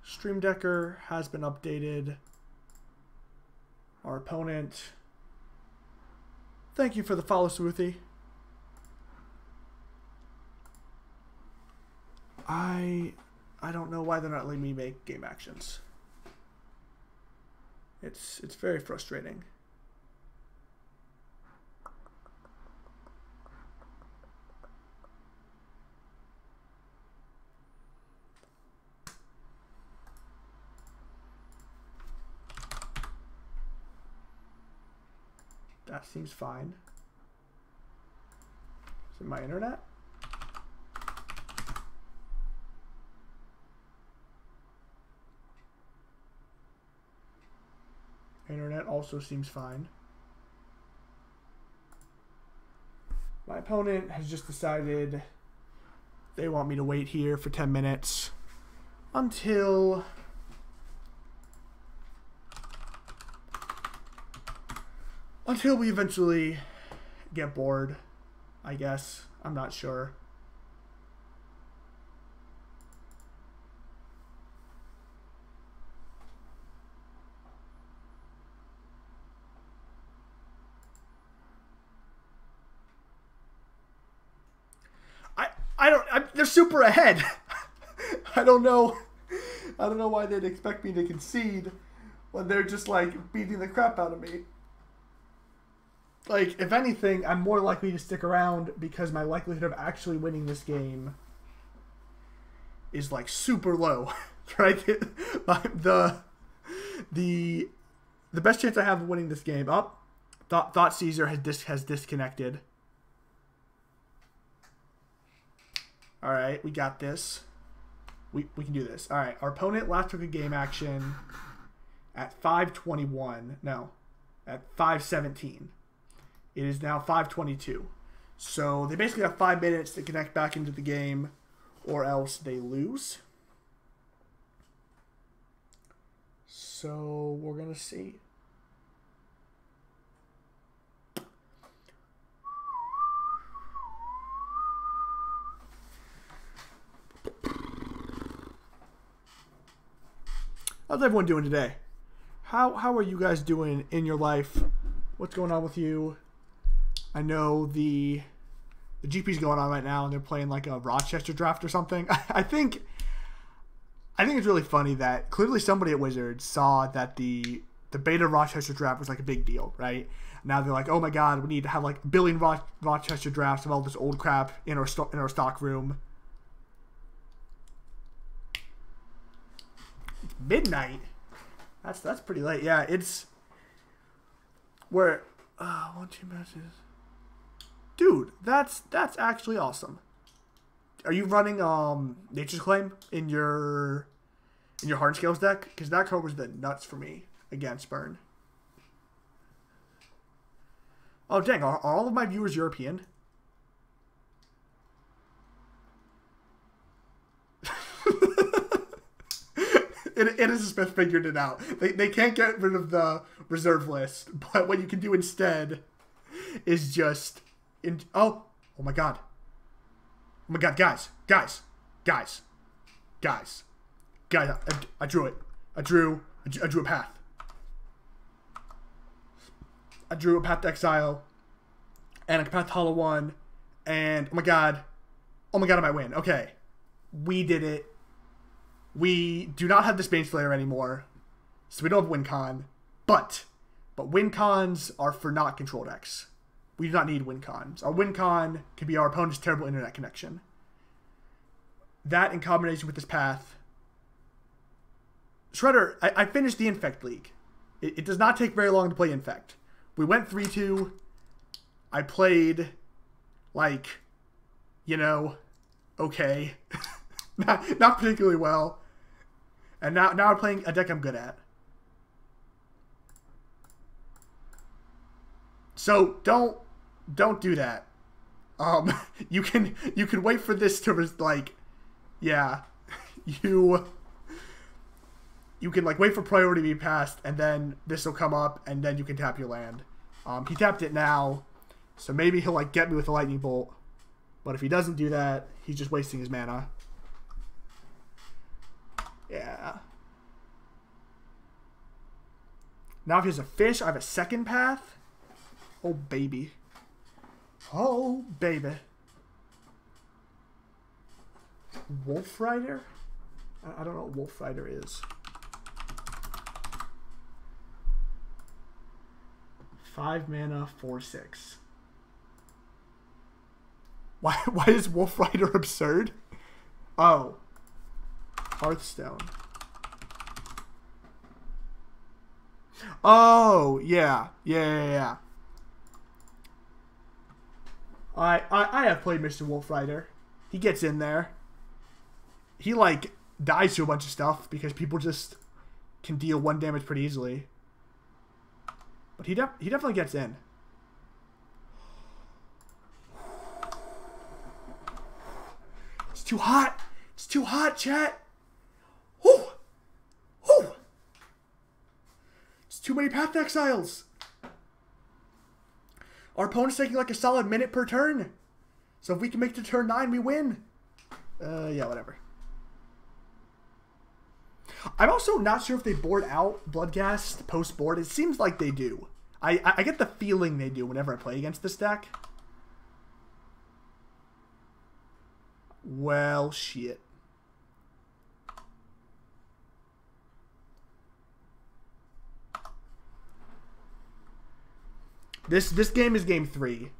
Stream Decker has been updated. Our opponent. Thank you for the follow, Smoothy. I don't know why they're not letting me make game actions. It's very frustrating. That seems fine. Is it my internet? Internet also seems fine. My opponent has just decided they want me to wait here for 10 minutes until we eventually get bored, I guess. I'm not sure. They're super ahead. I don't know why they'd expect me to concede when they're just like beating the crap out of me. Like, if anything, I'm more likely to stick around because my likelihood of actually winning this game is like super low, right? The best chance I have of winning this game. Thought Caesar has disconnected. All right, we got this. We can do this. All right, our opponent last took a game action at 5:21. No, at 5:17. It is now 5:22. So they basically have 5 minutes to connect back into the game, or else they lose. So we're gonna see. How's everyone doing today? How are you guys doing in your life? What's going on with you? I know the GP's going on right now, and they're playing like a Rochester draft or something. I think it's really funny that clearly somebody at Wizards saw that the beta Rochester draft was like a big deal, right? Now they're like, oh my god, we need to have like a billion Rochester drafts of all this old crap in our stock room. It's midnight. That's pretty late. Yeah, it's where 1, 2 matches. Dude, that's actually awesome. Are you running Nature's Claim in your Hard Scales deck? Because that covers the nuts for me against Burn. Oh dang, are all of my viewers European? It is a Smith figured it out. They can't get rid of the reserve list, but what you can do instead is just oh my god. Oh my god, guys, I drew it. I drew a path. I drew a path to Exile and a path to Hollow One, and oh my god, I might win. Okay, we did it. We do not have this Baneslayer anymore, so we don't have win con. But win cons are for not control decks. We do not need win cons. Our win con can be our opponent's terrible internet connection. That in combination with this path. Shredder, I finished the Infect League. It does not take very long to play Infect. We went 3-2. I played, like, you know, okay. not particularly well. And now we're playing a deck I'm good at. So don't do that. You can wait for this to like, yeah, you can like wait for priority to be passed, and then this will come up, and then you can tap your land. He tapped it now, so maybe he'll like get me with a lightning bolt. But if he doesn't do that, he's just wasting his mana. Yeah. Now if he has a fish, I have a second path. Oh, baby. Oh, baby. Wolf Rider? I don't know what Wolf Rider is. 5 mana, 4/6. Why is Wolf Rider absurd? Oh. Hearthstone. Oh, yeah. Yeah. I have played Mr. Wolf Rider. He gets in there. He, like, dies to a bunch of stuff because people just can deal 1 damage pretty easily. But he definitely gets in. It's too hot. It's too hot, chat. Whew. Whew. It's too many Path Exiles. Our opponent's taking like a solid minute per turn. So if we can make it to turn 9, we win. Yeah, whatever. I'm also not sure if they board out Bloodghast post-board. It seems like they do. I get the feeling they do whenever I play against this deck. Well, shit. This game is game 3.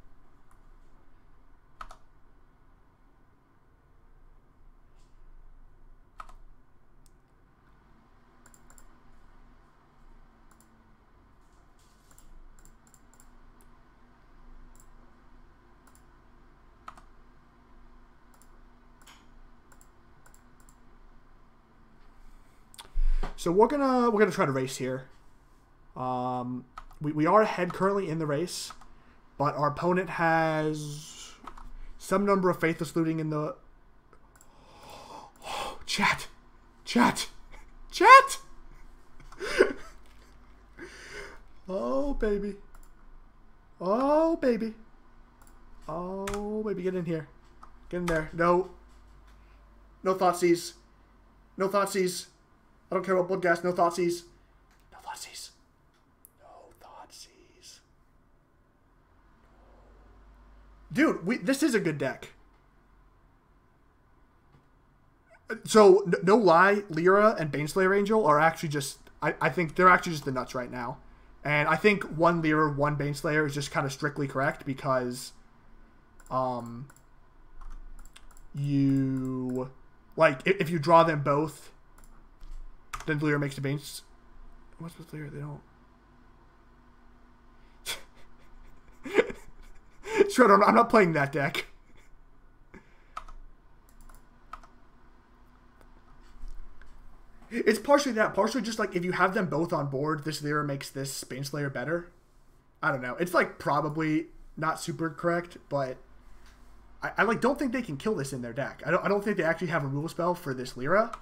So we're gonna try to race here. We are ahead currently in the race, but our opponent has some number of Faithless Looting in the... Oh, chat! Oh, baby. Oh, baby. Oh, baby, get in here. Get in there. No. No Thoughtseize. No Thoughtseize. I don't care about Bloodghast. No Thoughtseize. No Thoughtseize. Dude, this is a good deck. So, no lie, Lyra and Baneslayer Angel are actually just... I think they're actually just the nuts right now. And I think 1 Lyra, 1 Baneslayer is just kind of strictly correct because... you... Like, if you draw them both, then Lyra makes the Banes... What's with Lyra? They don't... Sure, I'm not playing that deck. It's partially that. Partially just like if you have them both on board, this Lyra makes this Baneslayer better. I don't know. It's like probably not super correct, but I like don't think they can kill this in their deck. I don't think they actually have a rule spell for this Lyra.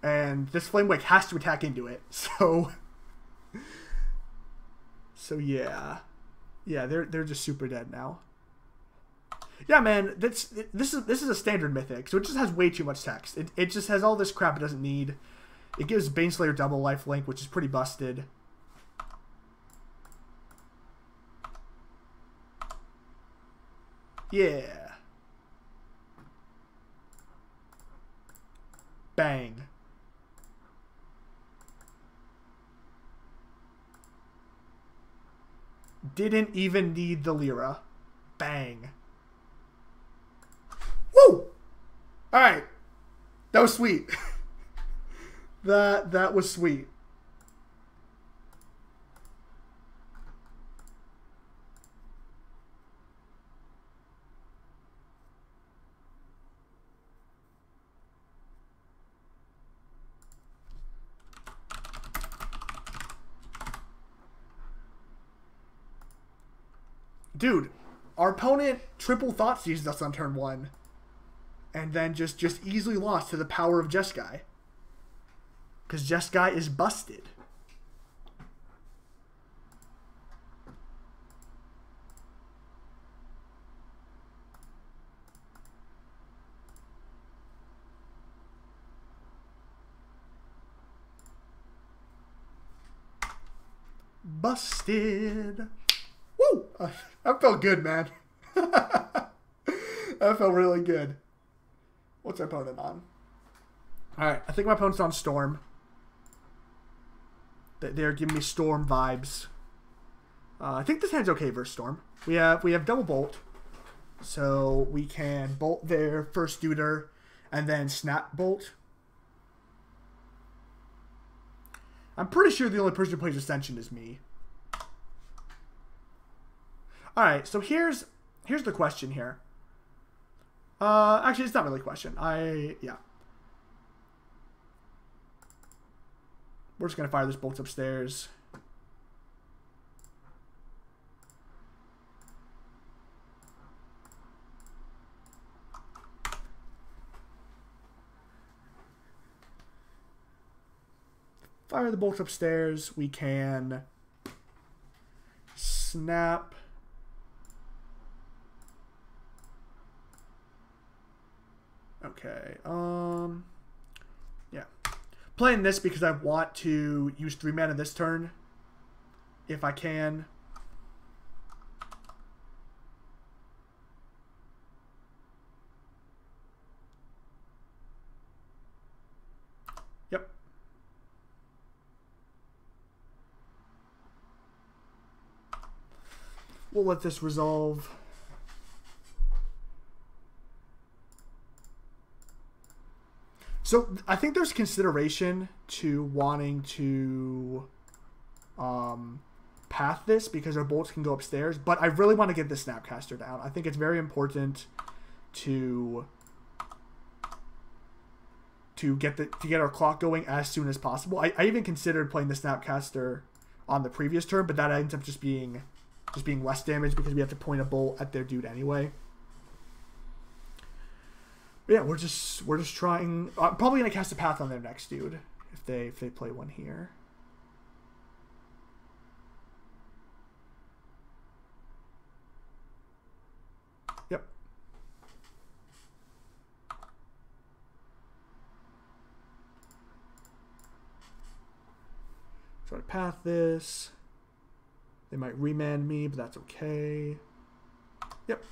And this Flamewake has to attack into it. So yeah. Yeah, they're just super dead now. Yeah, man, this is a standard mythic, so it just has way too much text. It just has all this crap it doesn't need. It gives Baneslayer double lifelink, which is pretty busted. Yeah. Bang. Didn't even need the Lyra. Bang. Woo! Alright. That was sweet. That was sweet. Dude, our opponent triple Thoughtseized us on turn 1. And then just easily lost to the power of Jeskai. Because Jeskai is busted. busted. Woo! That felt good, man. That felt really good. What's our opponent on? Alright, I think my opponent's on Storm. They're giving me Storm vibes. I think this hand's okay versus Storm. We have double bolt. So we can bolt their first Deuter and then snap bolt. I'm pretty sure the only person who plays Ascension is me. Alright, so here's the question here. Actually, it's not really a question. Yeah. We're just going to fire this bolt upstairs. Fire the bolt upstairs. We can snap. Okay. Yeah. Playing this because I want to use 3 mana this turn, if I can. Yep. We'll let this resolve. So I think there's consideration to wanting to path this because our bolts can go upstairs, but I really want to get the Snapcaster down. I think it's very important to get our clock going as soon as possible. I even considered playing the Snapcaster on the previous turn, but that ends up just being less damage because we have to point a bolt at their dude anyway. Yeah, we're just trying. Probably gonna cast a path on their next dude if they play one here. Yep. Try to path this. They might remand me, but that's okay. Yep.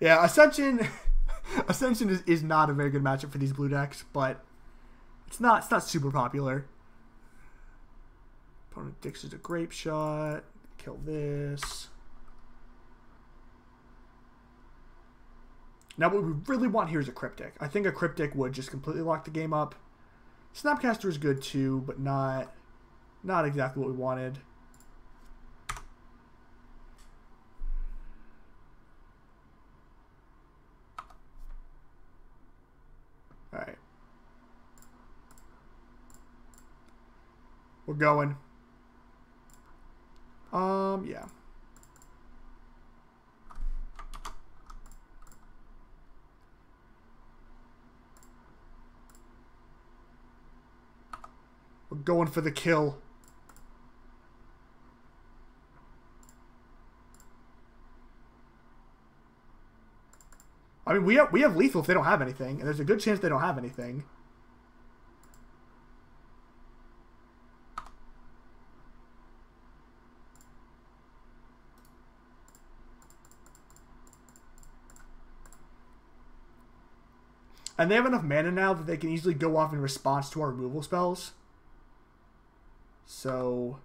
Yeah, Ascension is not a very good matchup for these blue decks, but it's not super popular. Opponent dixes a grape shot. Kill this. Now what we really want here is a Cryptic. I think a Cryptic would just completely lock the game up. Snapcaster is good too, but not exactly what we wanted. Alright. We're going. Yeah. We're going for the kill. I mean, we have lethal if they don't have anything, and there's a good chance they don't have anything. And they have enough mana now that they can easily go off in response to our removal spells. So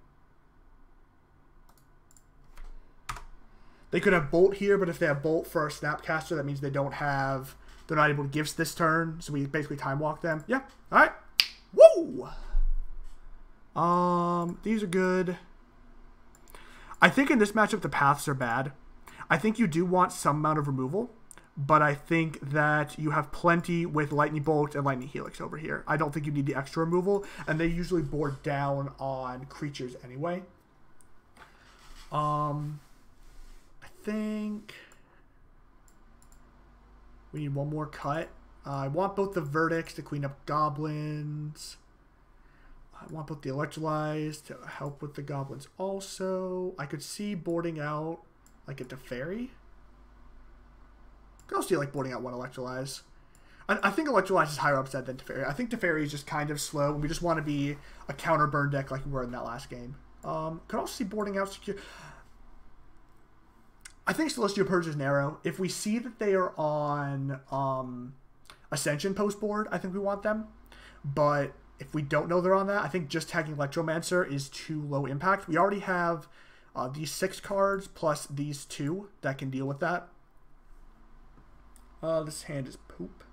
they could have Bolt here, but if they have Bolt for our Snapcaster, that means they're not able to Gifts this turn, so we basically time walk them. Yeah. Alright. Woo! These are good. I think in this matchup the paths are bad. I think you do want some amount of removal, but I think that you have plenty with Lightning Bolt and Lightning Helix over here. I don't think you need the extra removal, and they usually board down on creatures anyway. I think we need one more cut. I want both the Verdicts to clean up goblins. I want both the Electrolyze to help with the goblins also. I could see boarding out like a Teferi. Could also see like boarding out one Electrolyze. I think Electrolyze is higher upside than Teferi. I think Teferi is just kind of slow, and we just want to be a counter burn deck like we were in that last game. Could also see boarding out secure. I think Celestial Purge is narrow. If we see that they are on Ascension post board, I think we want them. But if we don't know they're on that, I think just tagging Electromancer is too low impact. We already have these 6 cards plus these 2 that can deal with that. This hand is poop.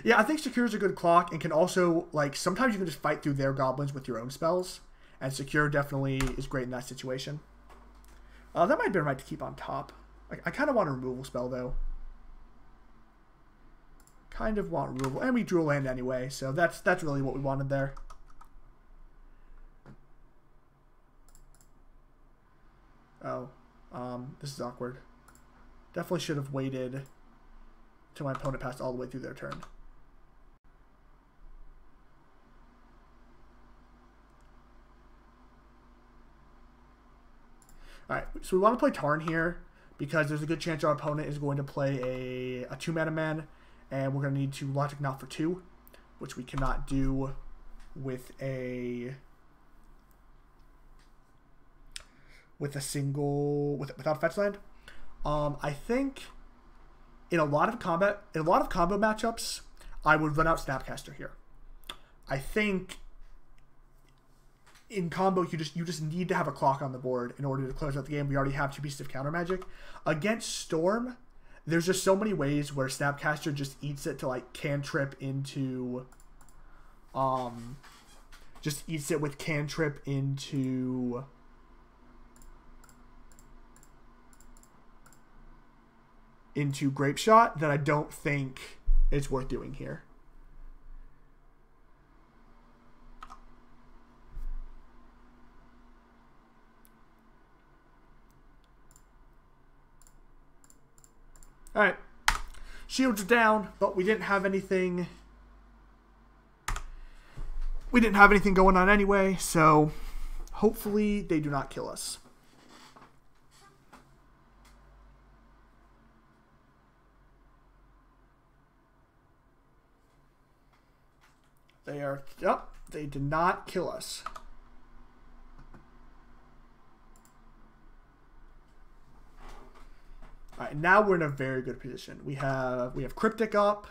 Yeah, I think Secure is a good clock and can also, like, sometimes you can just fight through their goblins with your own spells. And Secure definitely is great in that situation. That might have been right to keep on top. I kind of want a removal spell, though. Kind of want removal. And we drew a land anyway, so that's really what we wanted there. Oh, this is awkward. Definitely should have waited till my opponent passed all the way through their turn. Alright, so we want to play Tarn here because there's a good chance our opponent is going to play a 2-mana man, and we're going to need to Logic Knot for 2, which we cannot do with a single without fetch land. I think in a lot of combo matchups, I would run out Snapcaster here. I think in combo you just need to have a clock on the board in order to close out the game. We already have 2 pieces of counter magic. Against Storm, there's just so many ways where Snapcaster just eats it to like cantrip into just eats it with cantrip into Grape Shot that I don't think it's worth doing here. Alright. Shields are down, but we didn't have anything. We didn't have anything going on anyway, so hopefully they do not kill us. They did not kill us. All right, now we're in a very good position. We have Cryptic up.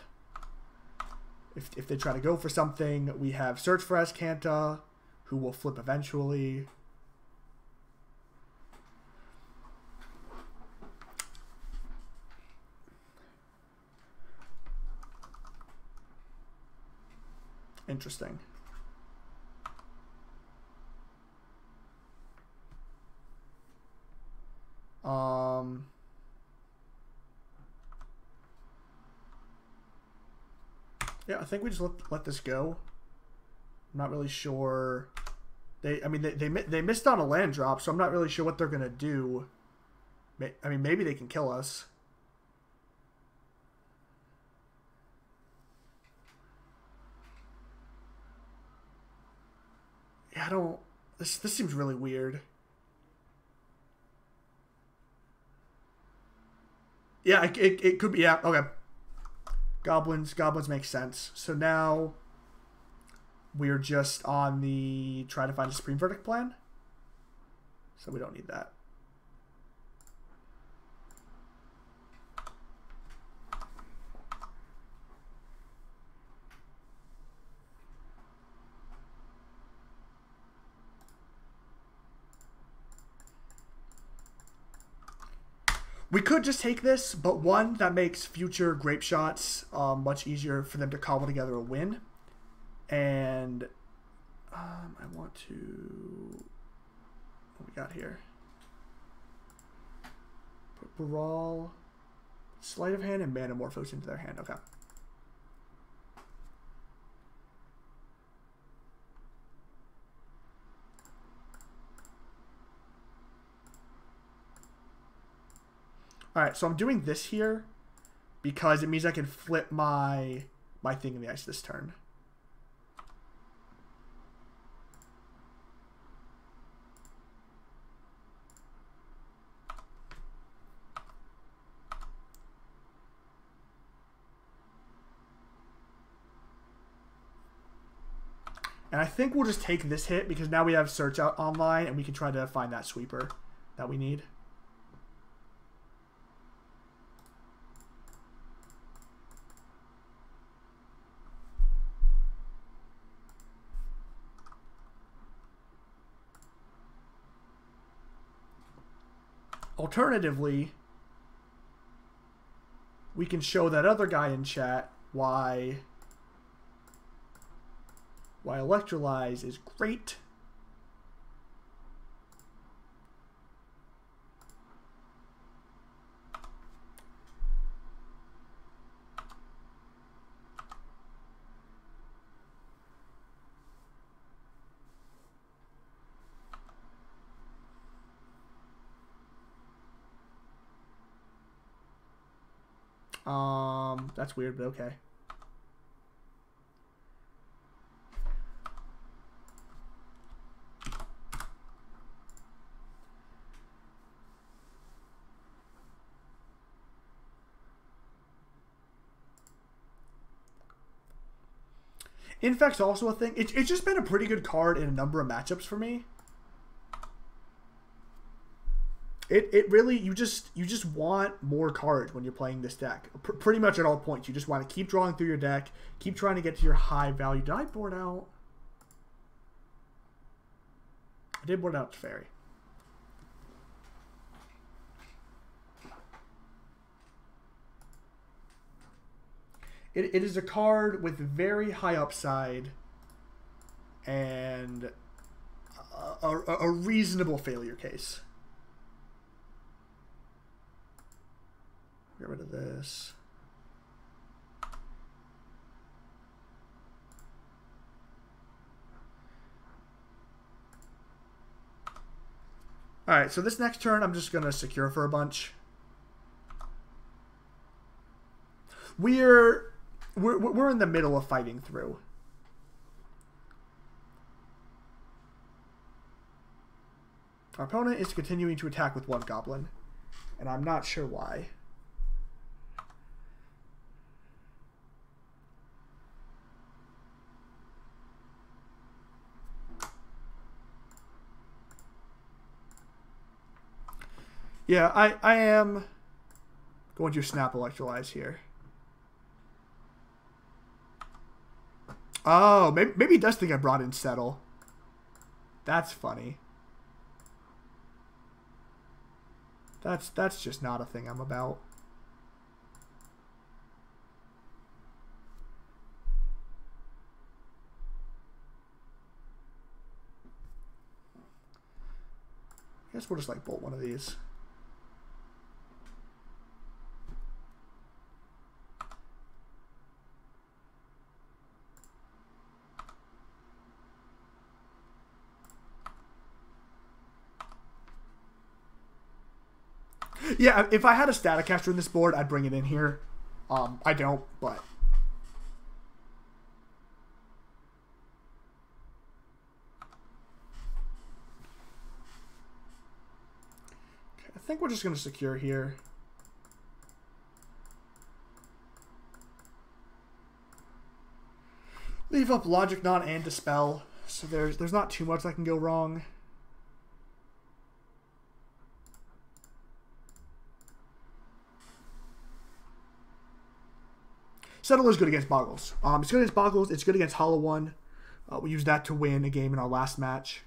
If they try to go for something, we have Search for Azcanta, who will flip eventually. Interesting. Yeah, I think we just let this go. I'm not really sure. They missed on a land drop, so I'm not really sure what they're gonna do. I mean, maybe they can kill us. Yeah, I don't. This seems really weird. Yeah, it could be. Yeah, okay. Goblins make sense. So now we're just on the try to find a Supreme Verdict plan. So we don't need that. We could just take this, but one, that makes future grape shots much easier for them to cobble together a win. And I want to... What we got here? Put Brawl, Sleight of Hand, and Manamorphose into their hand. Okay. Alright, so I'm doing this here because it means I can flip my thing in the ice this turn. And I think we'll just take this hit because now we have search out online and we can try to find that sweeper that we need. Alternatively, we can show that other guy in chat why Electrolyze is great. That's weird, but okay. Infect's also a thing. It's just been a pretty good card in a number of matchups for me. It really, you just want more cards when you're playing this deck. Pretty much at all points. You just want to keep drawing through your deck. Keep trying to get to your high value. Did I board out? I did board out Teferi. It is a card with very high upside and a reasonable failure case. Get rid of this. Alright, so this next turn I'm just going to secure for a bunch. We're in the middle of fighting through. Our opponent is continuing to attack with one goblin, and I'm not sure why. Yeah, I am going to snap Electrolyze here. Oh, maybe he does think I brought in Settle. That's funny. That's just not a thing I'm about. I guess we'll just like bolt one of these. Yeah, if I had a Snapcaster in this board, I'd bring it in here. I don't, but... Okay, I think we're just going to secure here. Leave up Logic Knot and Dispel, so there's not too much that can go wrong. Settle is good against Boggles. It's good against Boggles. It's good against Hollow One. We used that to win a game in our last match.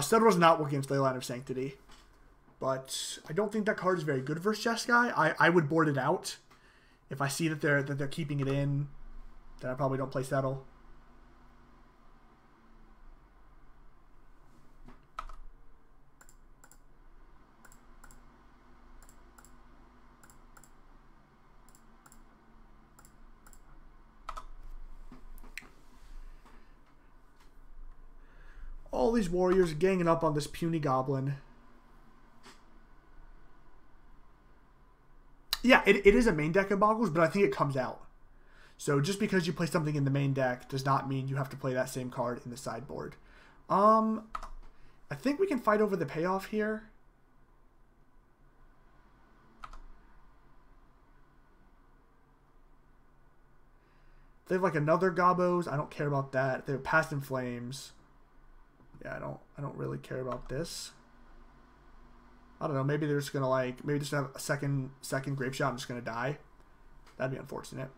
Settle does not work against Leyline of Sanctity. But I don't think that card is very good versus Jeskai. I would board it out. If I see that they're keeping it in, then I probably don't play Settle. All these warriors ganging up on this puny goblin. Yeah, it is a main deck of Boggles, but I think it comes out. So just because you play something in the main deck does not mean you have to play that same card in the sideboard. I think we can fight over the payoff here. They have like another Gobos. I don't care about that. They have Past in Flames. Yeah, I don't really care about this. I don't know. Maybe they're just gonna maybe just have a second Grape Shot and just gonna die. That'd be unfortunate.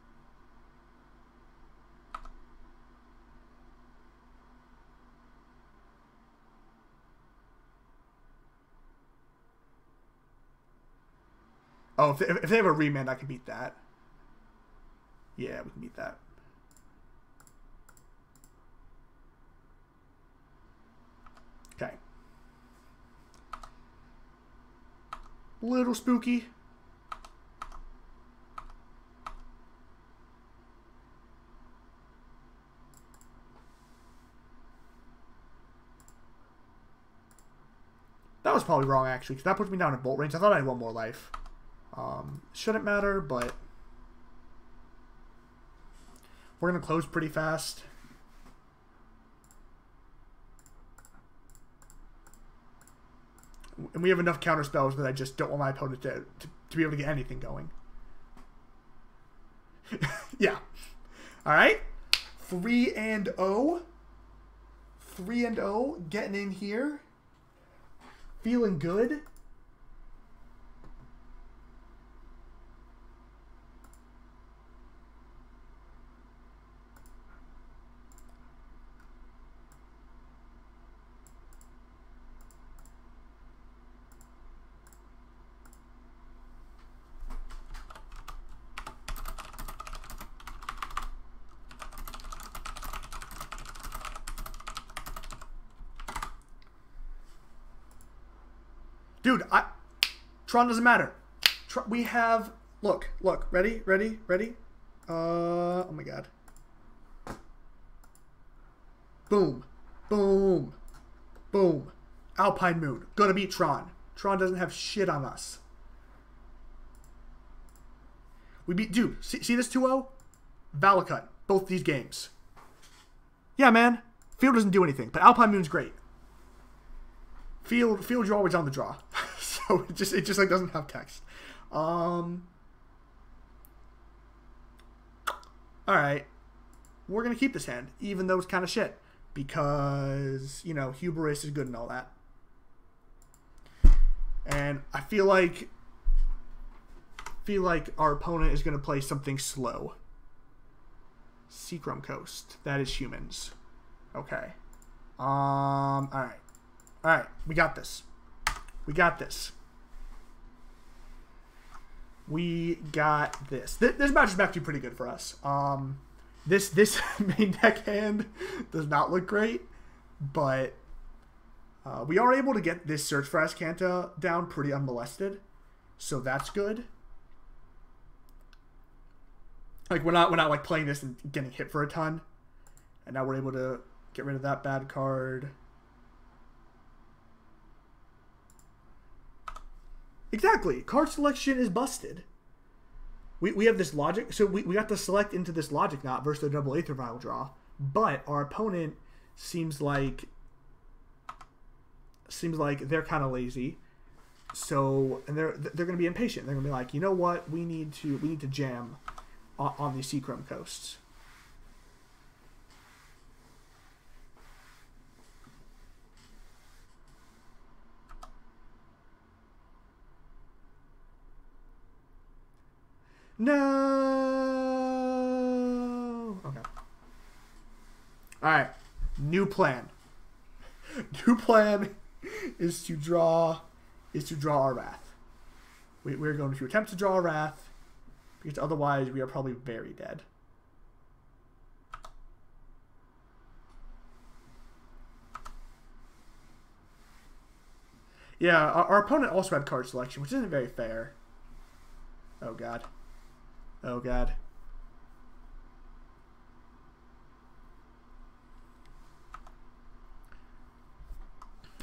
Oh, if they have a Remand, I can beat that. Yeah, we can beat that. Okay. Little spooky. That was probably wrong, actually, because that puts me down in bolt range. I thought I had one more life. Shouldn't matter, but we're going to close pretty fast. And we have enough counter spells that I just don't want my opponent to be able to get anything going. Yeah. Alright. 3-0. 3-0. Getting in here. Feeling good. Dude, Tron doesn't matter. We have, look, ready? Oh my god. Boom, boom, boom. Alpine Moon, gonna beat Tron. Tron doesn't have shit on us. We beat, dude, see this 2-0? Valakut, both these games. Yeah, man, Field doesn't do anything, but Alpine Moon's great. Field, you're always on the draw. So it just like doesn't have text. Alright. We're gonna keep this hand, even though it's kind of shit. Because, you know, Hubris is good and all that. And I feel like our opponent is gonna play something slow. Seacrum Coast. That is humans. Okay. Alright. Alright, we got this. We got this. We got this. This match is actually pretty good for us. This main deck hand does not look great, but we are able to get this Search for Azcanta down pretty unmolested, so that's good. Like we're not like playing this and getting hit for a ton, and now we're able to get rid of that bad card. Exactly. Card selection is busted. We have this logic. So we got to select into this logic knot versus the double Aether Vial draw. But our opponent seems like they're kind of lazy. So and they're going to be impatient. They're going to be like, you know what? We need to jam on these Seacrum Coasts. No. Okay. All right. New plan. New plan is to draw our Wrath. We're going to attempt to draw a Wrath because otherwise we are probably very dead. Yeah, our opponent also had card selection, which isn't very fair. Oh god. Oh god.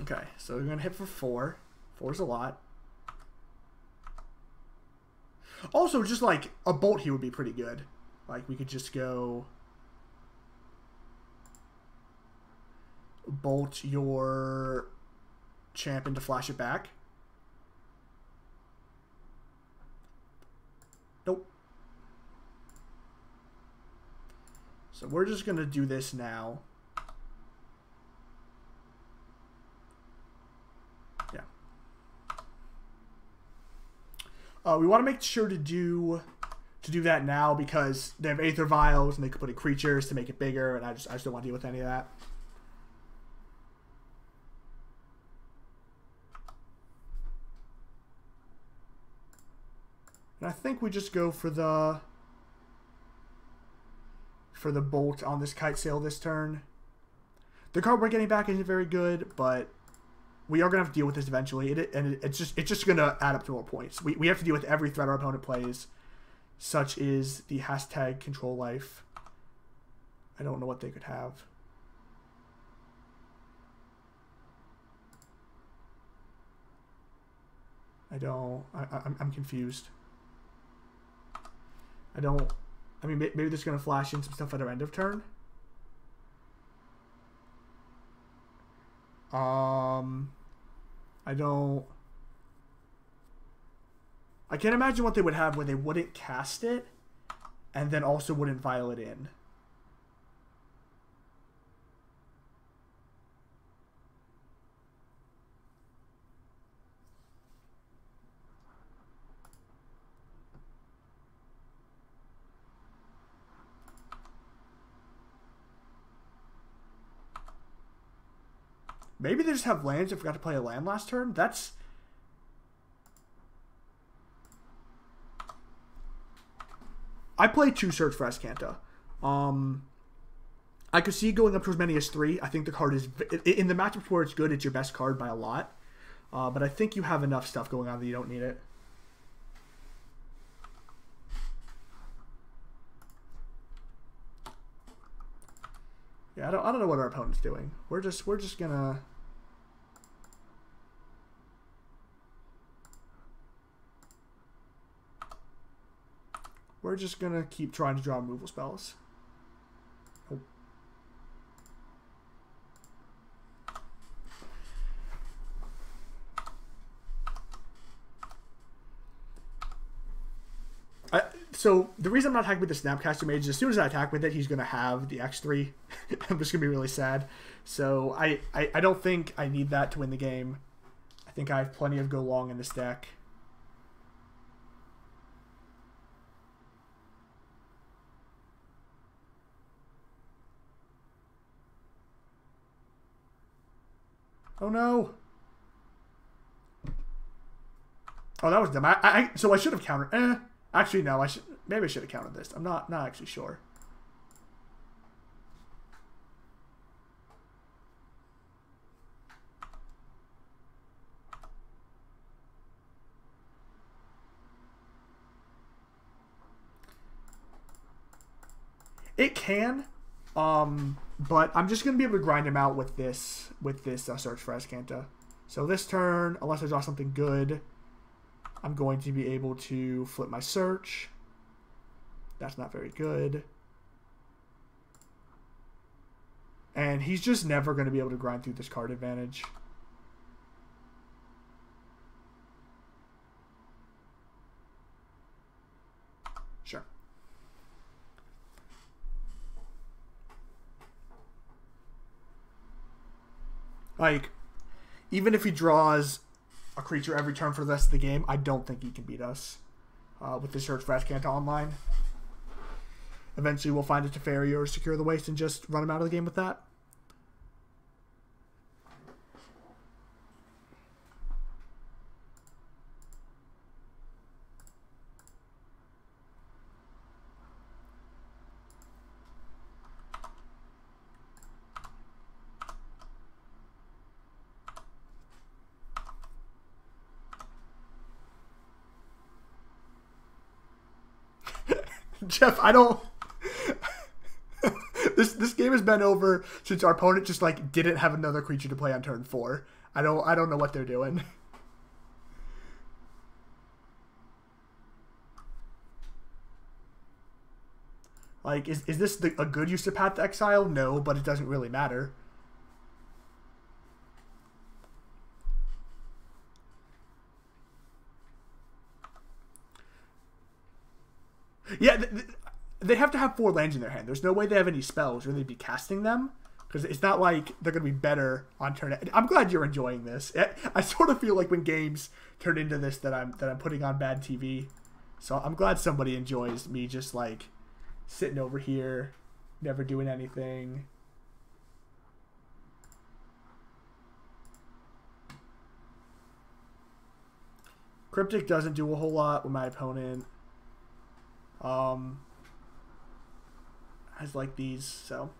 Okay, so we're gonna hit for 4. 4's a lot. Also, just like a bolt here would be pretty good. Like we could just go bolt your champion to flash it back. Nope. So we're just going to do this now. Yeah. We want to make sure to do that now because they have Aether Vials and they could put in creatures to make it bigger, and I just don't want to deal with any of that. And I think we just go for the bolt on this Kite Sail this turn. The card we're getting back isn't very good, but we are gonna have to deal with this eventually. It's just gonna add up to more points. We have to deal with every threat our opponent plays, such is the hashtag control life. I don't know what they could have. I'm confused. I mean, maybe they're just going to flash in some stuff at our end of turn. I can't imagine what they would have where they wouldn't cast it and then also wouldn't vial it in. Maybe they just have lands and forgot to play a land last turn? That's... I played 2 Search for Azcanta. I could see going up to as many as 3. I think the card is... In the matchups where it's good, it's your best card by a lot. But I think you have enough stuff going on that you don't need it. Yeah, I don't know what our opponent's doing. We're just gonna... We're just gonna keep trying to draw removal spells. Oh. So the reason I'm not attacking with the Snapcaster Mage is as soon as I attack with it, he's going to have the X3. I'm just going to be really sad. So I don't think I need that to win the game. I think I have plenty of go long in this deck. Oh no. Oh, that was dumb. So I should have countered. Actually, no. Maybe I should have countered this. I'm not actually sure. It can, but I'm just gonna be able to grind him out with this search for Azcanta. So this turn, unless I draw something good, I'm going to be able to flip my search. That's not very good. And he's just never going to be able to grind through this card advantage. Sure. Like, even if he draws a creature every turn for the rest of the game, I don't think he can beat us with the search for Azcanta online. Eventually we'll find a Teferi or Secure the Waste and just run him out of the game with that. Jeff, I don't... This game has been over since our opponent just like didn't have another creature to play on turn 4. I don't know what they're doing. Like, is this a good use of Path to Exile? No, but it doesn't really matter. Yeah, they have to have 4 lands in their hand. There's no way they have any spells or they'd be casting them. Because it's not like they're going to be better on turn. I'm glad you're enjoying this. I sort of feel like when games turn into this that I'm putting on bad TV. So I'm glad somebody enjoys me just like sitting over here, never doing anything. Cryptic doesn't do a whole lot with my opponent. Has like these, so.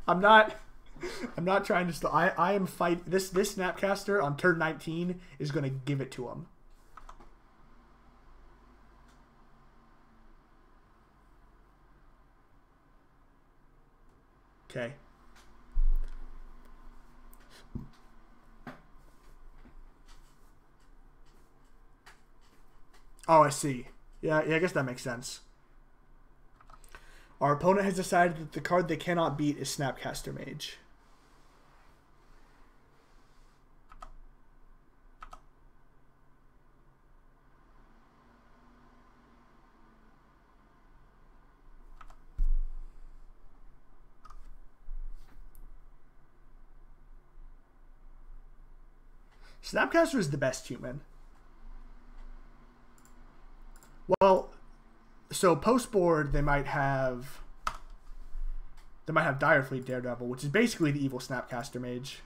I'm not trying to I am fight this Snapcaster on turn 19 is going to give it to him. Okay. Oh, I see. Yeah, I guess that makes sense. Our opponent has decided that the card they cannot beat is Snapcaster Mage. Snapcaster is the best human. Well, so post board they might have Direfleet Daredevil, which is basically the evil Snapcaster Mage.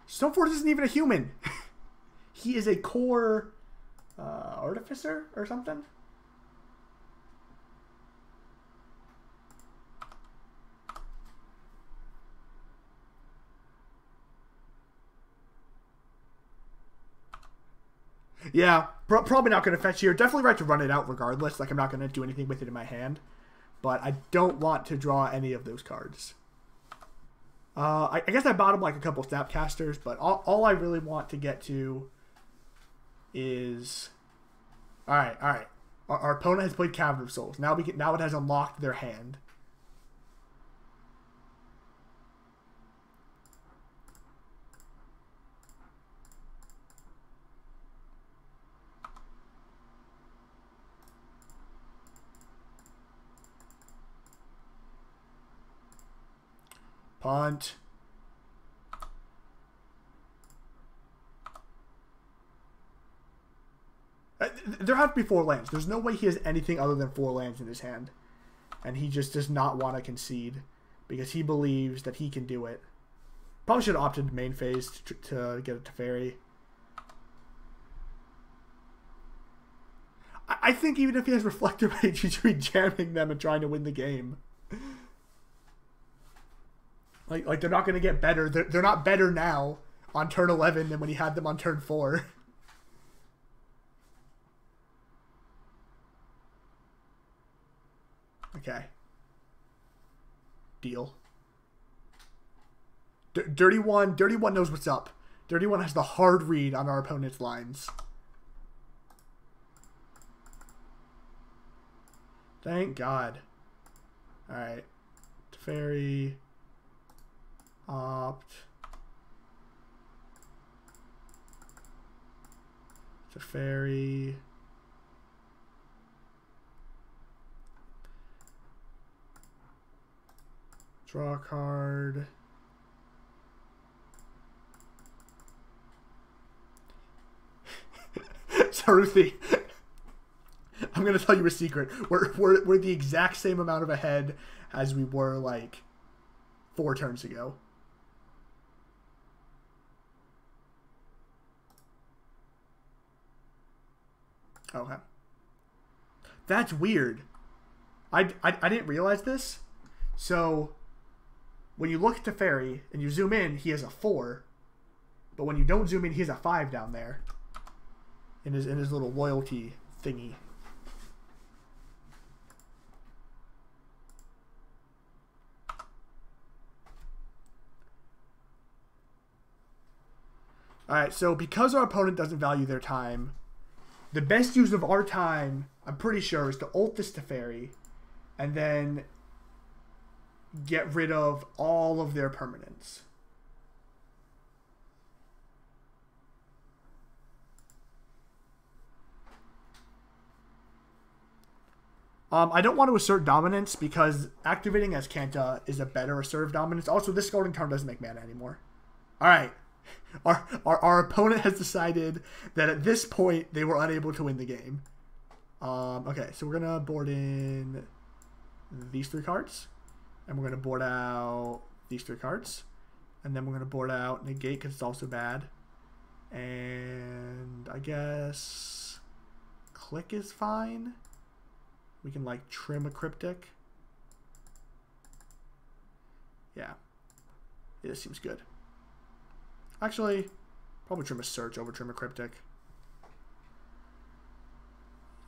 Stoneforge isn't even a human. He is a core artificer or something. Yeah, probably not going to fetch here. Definitely right to run it out regardless. Like, I'm not going to do anything with it in my hand. But I don't want to draw any of those cards. I guess I bottom like a couple Snapcasters, but all I really want to get to is... Alright. Our opponent has played Cavern of Souls. Now it has unlocked their hand. Punt. There have to be 4 lands. There's no way he has anything other than 4 lands in his hand. And he just does not want to concede because he believes that he can do it. Probably should have opted main phase to get a Teferi. I think even if he has Reflector Mage, he should be jamming them and trying to win the game. Like they're not going to get better. They're not better now on turn 11 than when he had them on turn 4. Okay. Deal. Dirty One knows what's up. Dirty One has the hard read on our opponent's lines. Thank God. Alright. Teferi. Opt. Teferi. Draw a card. Saruthi. I'm gonna tell you a secret. We're the exact same amount of ahead as we were like 4 turns ago. Okay. That's weird. I didn't realize this. So, when you look at Teferi and you zoom in, he has a 4. But when you don't zoom in, he has a 5 down there. In his little loyalty thingy. Alright, so because our opponent doesn't value their time, the best use of our time, I'm pretty sure, is to ult this Teferi and then get rid of all of their permanents. I don't want to assert dominance because activating Azcanta is a better assertive dominance. Also, this Scalding Tarn doesn't make mana anymore. Alright. Our opponent has decided that at this point they were unable to win the game. Okay, so we're going to board in these 3 cards. And we're going to board out these 3 cards. And then we're going to board out Negate because it's also bad. And I guess Clique is fine. We can like trim a Cryptic. Yeah. This seems good. Actually, probably trim a Search over trim a Cryptic.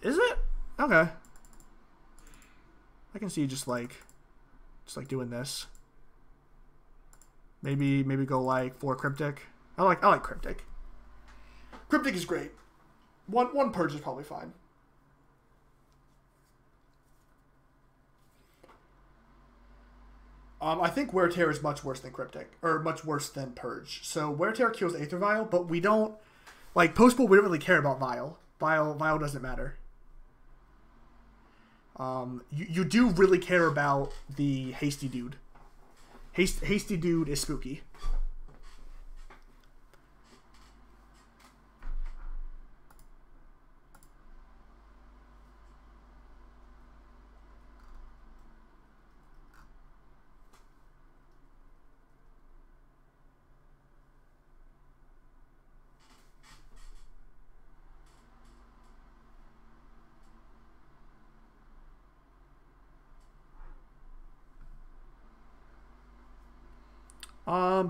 Is it? Okay. I can see just like doing this. Maybe go like 4 Cryptic. I like Cryptic. Cryptic is great. One Purge is probably fine. I think Wear Tear is much worse than Cryptic, or much worse than Purge. So Wear Tear kills Aether Vial, but we don't, like, Post-Bowl, we don't really care about Vial. Vial doesn't matter. You do really care about the Hasty Dude. Hasty Dude is spooky.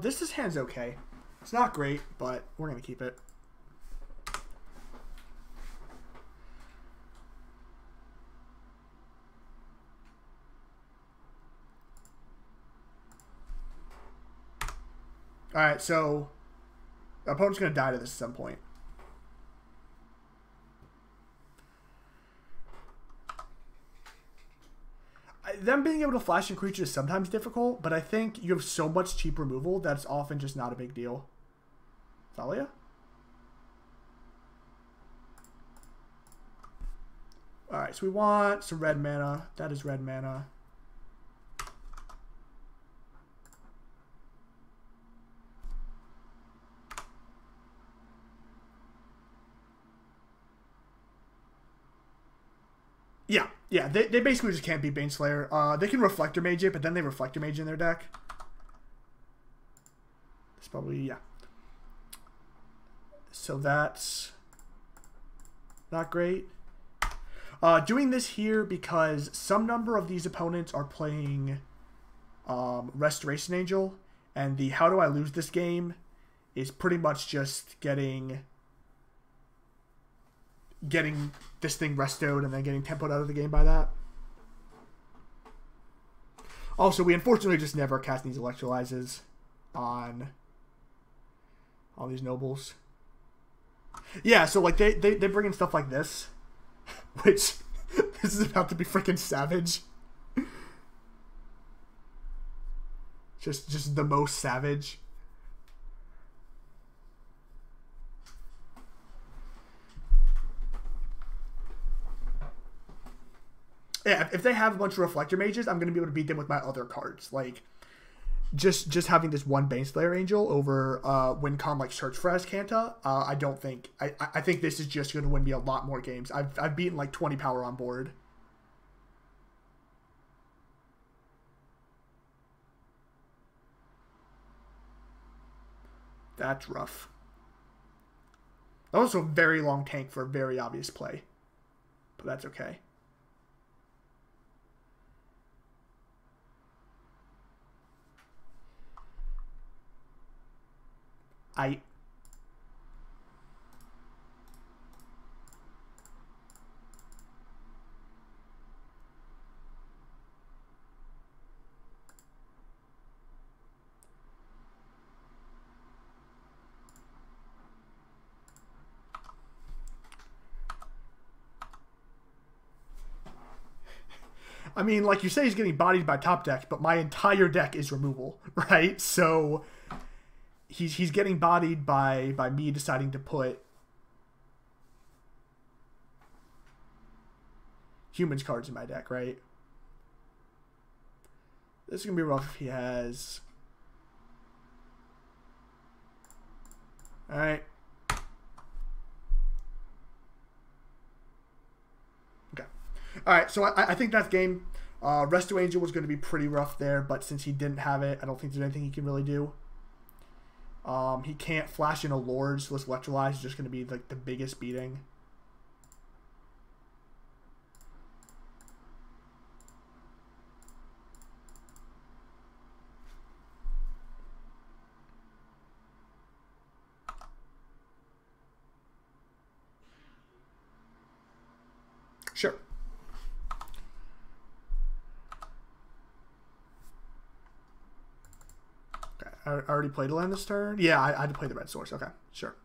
This hand's okay. It's not great, but we're gonna keep it. Alright, so our opponent's gonna die to this at some point. Them being able to flash in creatures is sometimes difficult, but I think you have so much cheap removal that's often just not a big deal. Thalia? Alright, so we want some red mana. That is red mana. Yeah, they basically just can't beat Baneslayer. They can Reflector Mage it, but then they Reflector Mage in their deck. It's probably, yeah. So that's not great. Doing this here because some number of these opponents are playing Restoration Angel, and the how do I lose this game is pretty much just getting this thing restoed and then getting tempoed out of the game by that. Also, we unfortunately just never cast these Electrolyzes on all these nobles. Yeah, so like they bring in stuff like this, which this is about to be freaking savage. Just the most savage. Yeah, if they have a bunch of Reflector Mages, I'm going to be able to beat them with my other cards. Like, just having this one Baneslayer Angel over WinCon like Search for Azcanta, I don't think... I think this is just going to win me a lot more games. I've beaten like 20 power on board. That's rough. Also, very long tank for a very obvious play. but that's okay. I mean, like you say, he's getting bodied by top deck, but my entire deck is removal, right? So he's getting bodied by me deciding to put humans cards in my deck, right? This is gonna be rough if he has. All right. Okay. All right. So I think that's game. Resto Angel was going to be pretty rough there, but since he didn't have it, I don't think there's anything he can really do. He can't flash in a Lord, so this Electrolyze is just going to be like the biggest beating. Sure. Okay, I already played a land this turn. Yeah, I had to play the red source. Okay, sure.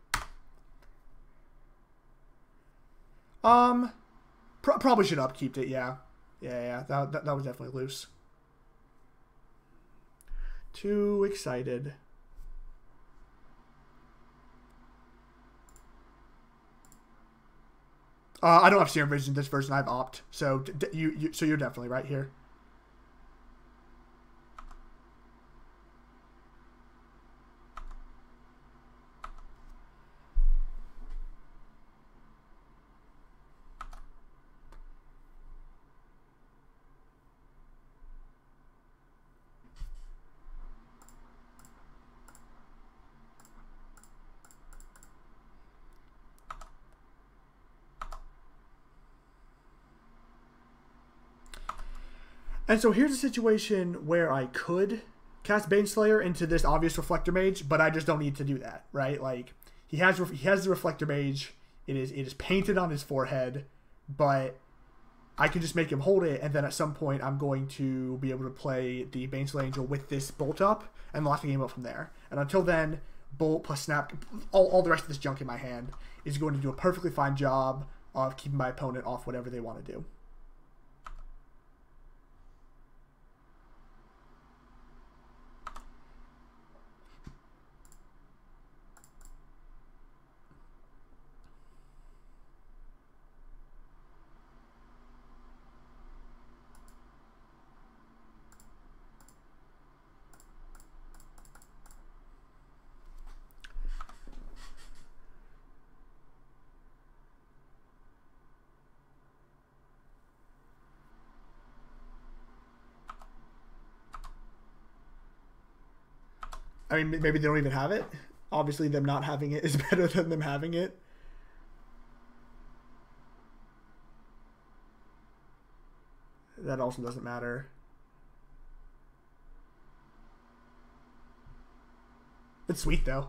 Probably should upkeep it. Yeah, yeah. That was definitely loose. Too excited. I don't have Serum Vision this version. I have Opt. So so you're definitely right here. And so here's a situation where I could cast Baneslayer into this obvious Reflector Mage, but I just don't need to do that, right? Like he has the Reflector Mage. It is painted on his forehead, but I can just make him hold it, and then at some point I'm going to be able to play the Baneslayer Angel with this Bolt up and lock the game up from there. And until then, Bolt plus Snap, all the rest of this junk in my hand is going to do a perfectly fine job of keeping my opponent off whatever they want to do. I mean, maybe they don't even have it. Obviously, them not having it is better than them having it. That also doesn't matter. It's sweet, though.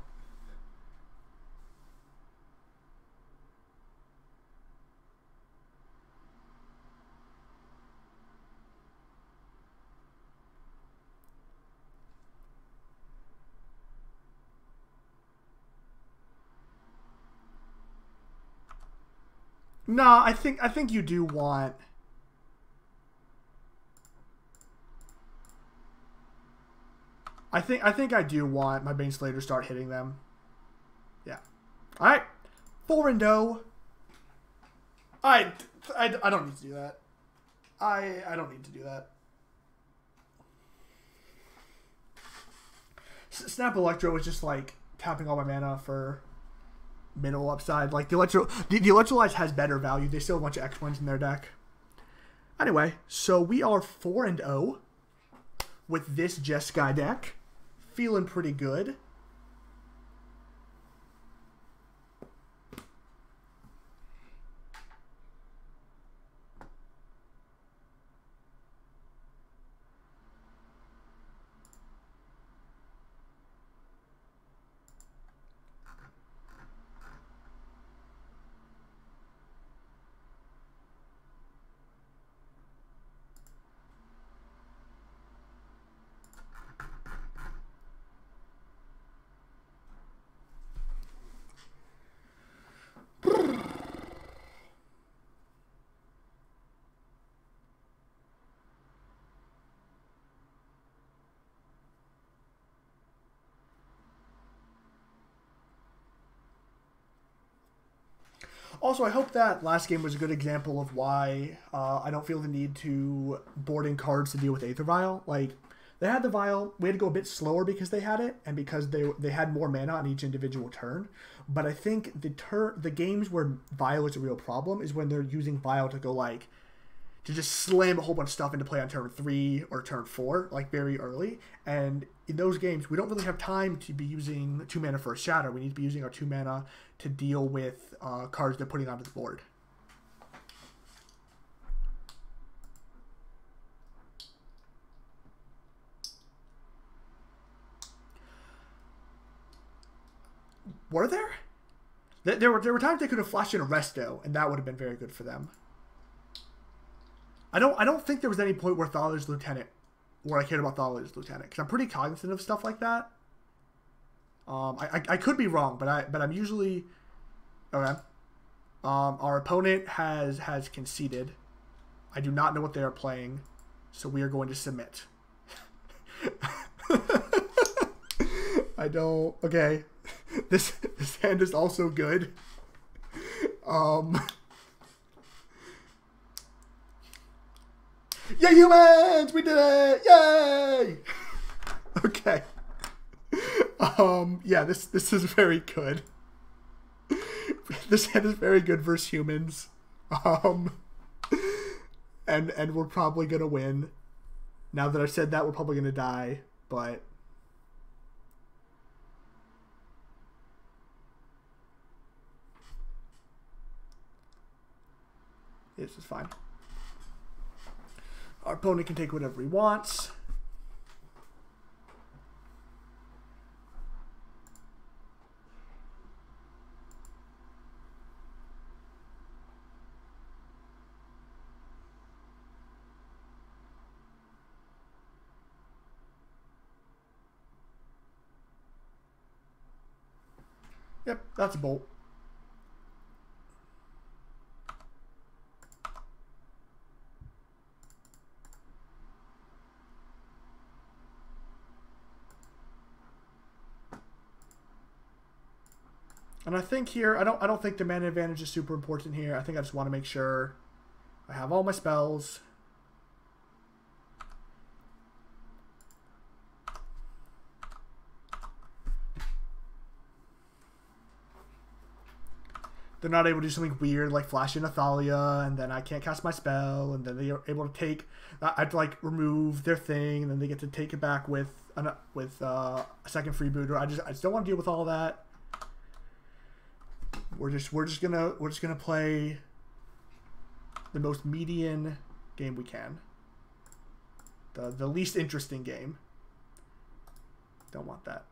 No, I think you do want. I think I do want my Baneslayer to start hitting them. Yeah. All right. 4-0. I don't need to do that. I don't need to do that. Snap Electro is just like tapping all my mana for middle upside. Like the Electrolyze has better value. They still have a bunch of X-Ones in their deck. Anyway, so we are 4-0 with this Jeskai deck. Feeling pretty good. Also, I hope that last game was a good example of why I don't feel the need to board in cards to deal with Aether Vial. Like, they had the Vial, we had to go a bit slower because they had it, and because they had more mana on each individual turn. But I think the games where Vial is a real problem is when they're using Vial to go, like, to just slam a whole bunch of stuff into play on turn 3 or turn 4, like, very early. And in those games, we don't really have time to be using 2 mana for a Shatter. We need to be using our 2 mana to deal with cards they're putting onto the board. Were there? There were times they could have flashed in a Resto, and that would have been very good for them. I don't think there was any point where Thaler's Lieutenant, where I cared about Thaler's Lieutenant, because I'm pretty cognizant of stuff like that. I could be wrong, but I'm usually okay. Our opponent has conceded. I do not know what they are playing, so we are going to submit. I don't. Okay. This hand is also good. Yeah, humans! We did it! Yay! Okay. Yeah, this is very good. This hand is very good versus humans. And we're probably gonna win. Now that I've said that, we're probably gonna die, but this is fine. Our opponent can take whatever he wants. Yep, that's a bolt. And I think here, I don't think the mana advantage is super important here. I think I just want to make sure I have all my spells. They're not able to do something weird like flash in Athalia, and then I can't cast my spell, and then they are able to take. I have to like remove their thing, and then they get to take it back with a second freebooter. I just don't want to deal with all that. We're just gonna play the most median game we can. The least interesting game. Don't want that.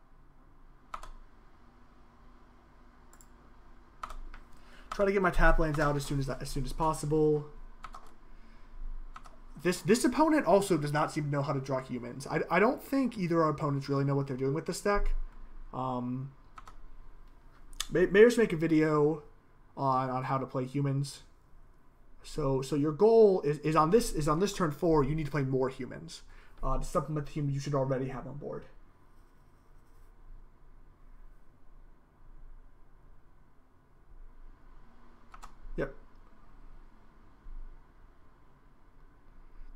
Try to get my tap lands out as soon as possible. This opponent also does not seem to know how to draw humans. I don't think either of our opponents really know what they're doing with this deck. Maybe just make a video on how to play humans. So your goal is on this turn 4. You need to play more humans to supplement the humans you should already have on board. Yep.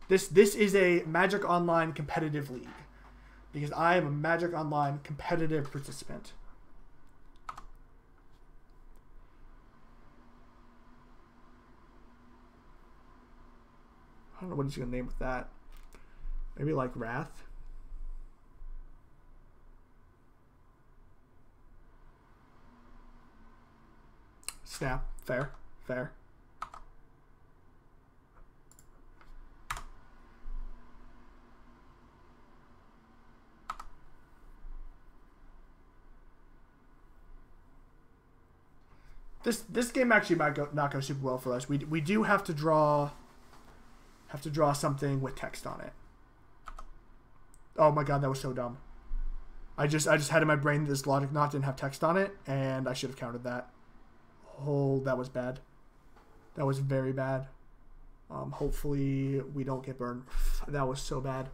This is a Magic Online competitive league because I am a Magic Online competitive participant. I don't know what he's going to name with that. Maybe like Wrath. Snap. Fair. Fair. This game actually might not go super well for us. We do have to draw something with text on it. Oh my god, that was so dumb. I just had in my brain that this Logic Knot didn't have text on it, and I should have countered that. Oh, that was bad. That was very bad. Hopefully we don't get burned. That was so bad.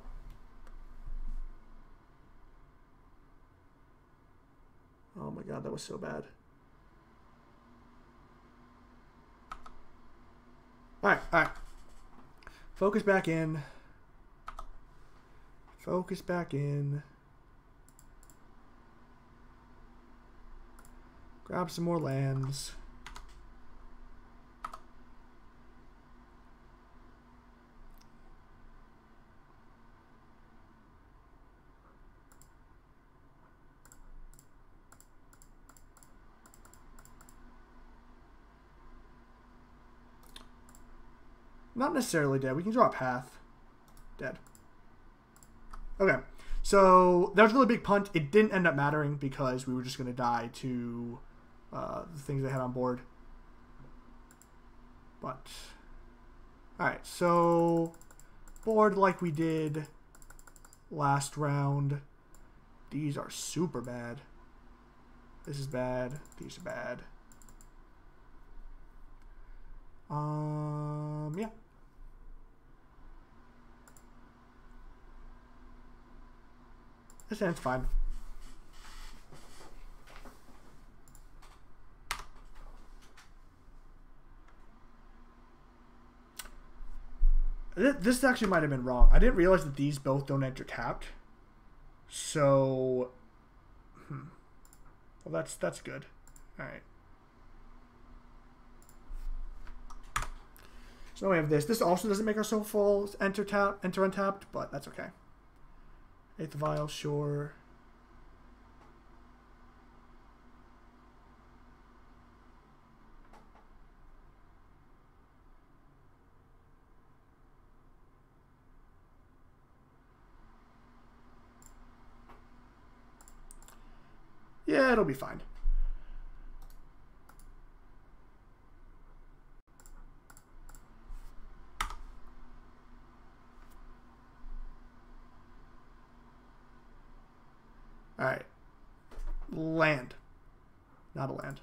Oh my god, that was so bad. Alright, alright. Focus back in. Focus back in. Grab some more lands. Not necessarily dead. We can draw a path. Dead. Okay. So that was a really big punt. It didn't end up mattering because we were just going to die to the things they had on board. But, alright. So, board like we did last round. These are super bad. This is bad. These are bad. Yeah. This hand's fine. This actually might have been wrong. I didn't realize that these both don't enter tapped. So, well, that's good. All right. So now we have this. This also doesn't make our Sulfur Falls enter untapped, but that's okay. Eighth Vial, sure. Yeah, it'll be fine. All right. Land. Not a land.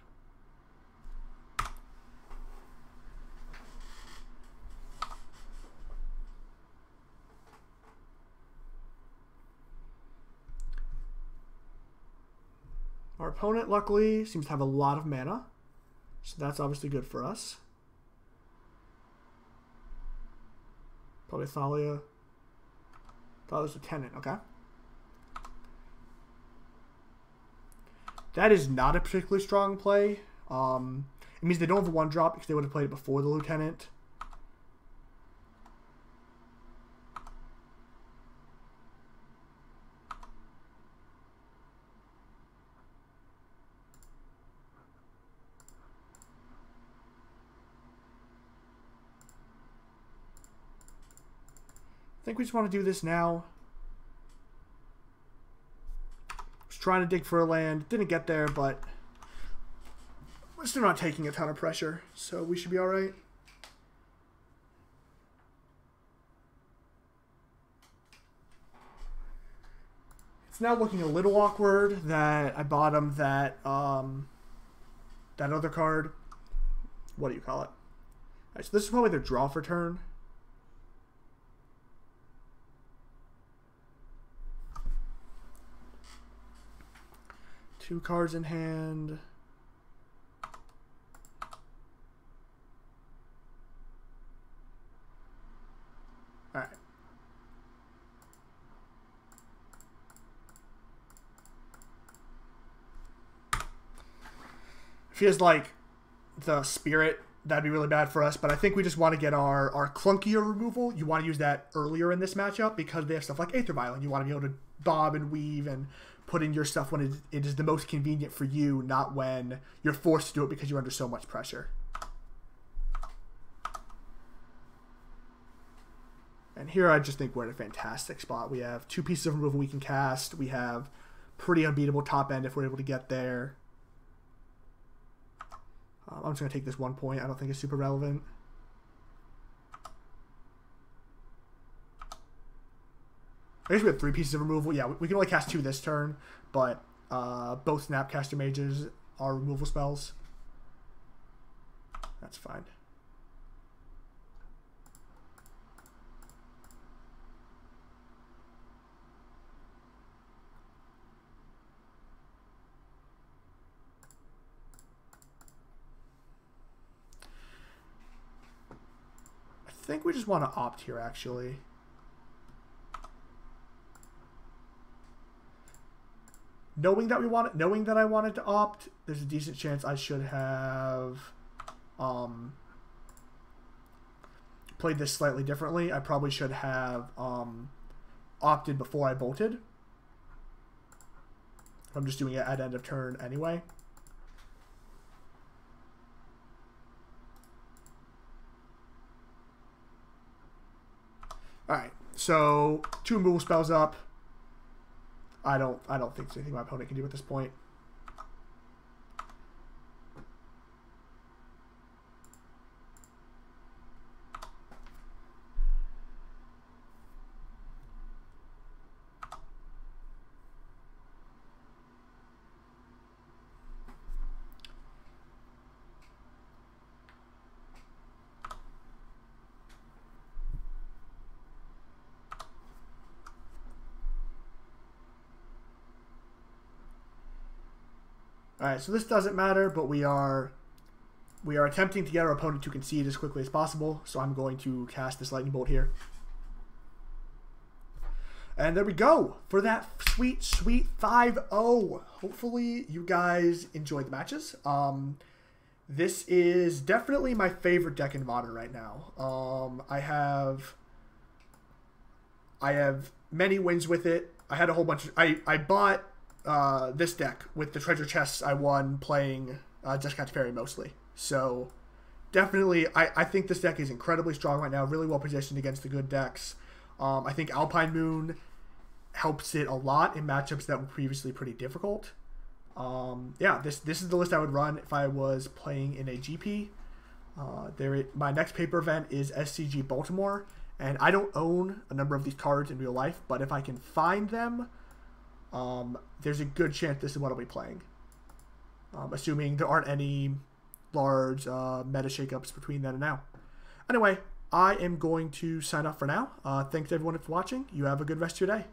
Our opponent, luckily, seems to have a lot of mana. So that's obviously good for us. Probably Thalia. Thalia's a tenant, okay. That is not a particularly strong play. It means they don't have a 1-drop because they would have played it before the Lieutenant. I think we just want to do this now. Was trying to dig for a land. Didn't get there, but we're still not taking a ton of pressure, so we should be all right. It's now looking a little awkward that I bottomed that that other card. What do you call it? All right, so this is probably their draw for turn. Two cards in hand. All right. Feels like the Spirit, that'd be really bad for us, but I think we just want to get our clunkier removal. You want to use that earlier in this matchup because they have stuff like Aether Vial, and you want to be able to bob and weave and put in your stuff when it is the most convenient for you, not when you're forced to do it because you're under so much pressure. And here I just think we're in a fantastic spot. We have 2 pieces of removal we can cast. We have pretty unbeatable top end if we're able to get there. I'm just going to take this 1 point. I don't think it's super relevant. I guess we have 3 pieces of removal. Yeah, we can only cast 2 this turn, but both Snapcaster Mages are removal spells. That's fine. think we just want to opt here, actually. Knowing that I wanted to opt, there's a decent chance I should have played this slightly differently. I probably should have opted before I bolted. I'm just doing it at end of turn anyway. Alright, so 2 removal spells up. I don't think there's anything my opponent can do at this point. Alright, so this doesn't matter, but we are attempting to get our opponent to concede as quickly as possible, so I'm going to cast this lightning bolt here. And there we go for that sweet, sweet 5-0. Hopefully you guys enjoyed the matches. This is definitely my favorite deck in Modern right now. I have many wins with it. I had a whole bunch of... I bought this deck with the treasure chests I won playing Jeskai Teferi mostly. So definitely, I think this deck is incredibly strong right now, really well positioned against the good decks. I think Alpine Moon helps it a lot in matchups that were previously pretty difficult. Yeah, this is the list I would run if I was playing in a GP. My next paper event is SCG Baltimore, and I don't own a number of these cards in real life, but if I can find them, there's a good chance this is what I'll be playing. Assuming there aren't any large meta shakeups between then and now. Anyway, I am going to sign off for now. Thanks everyone for watching. You have a good rest of your day.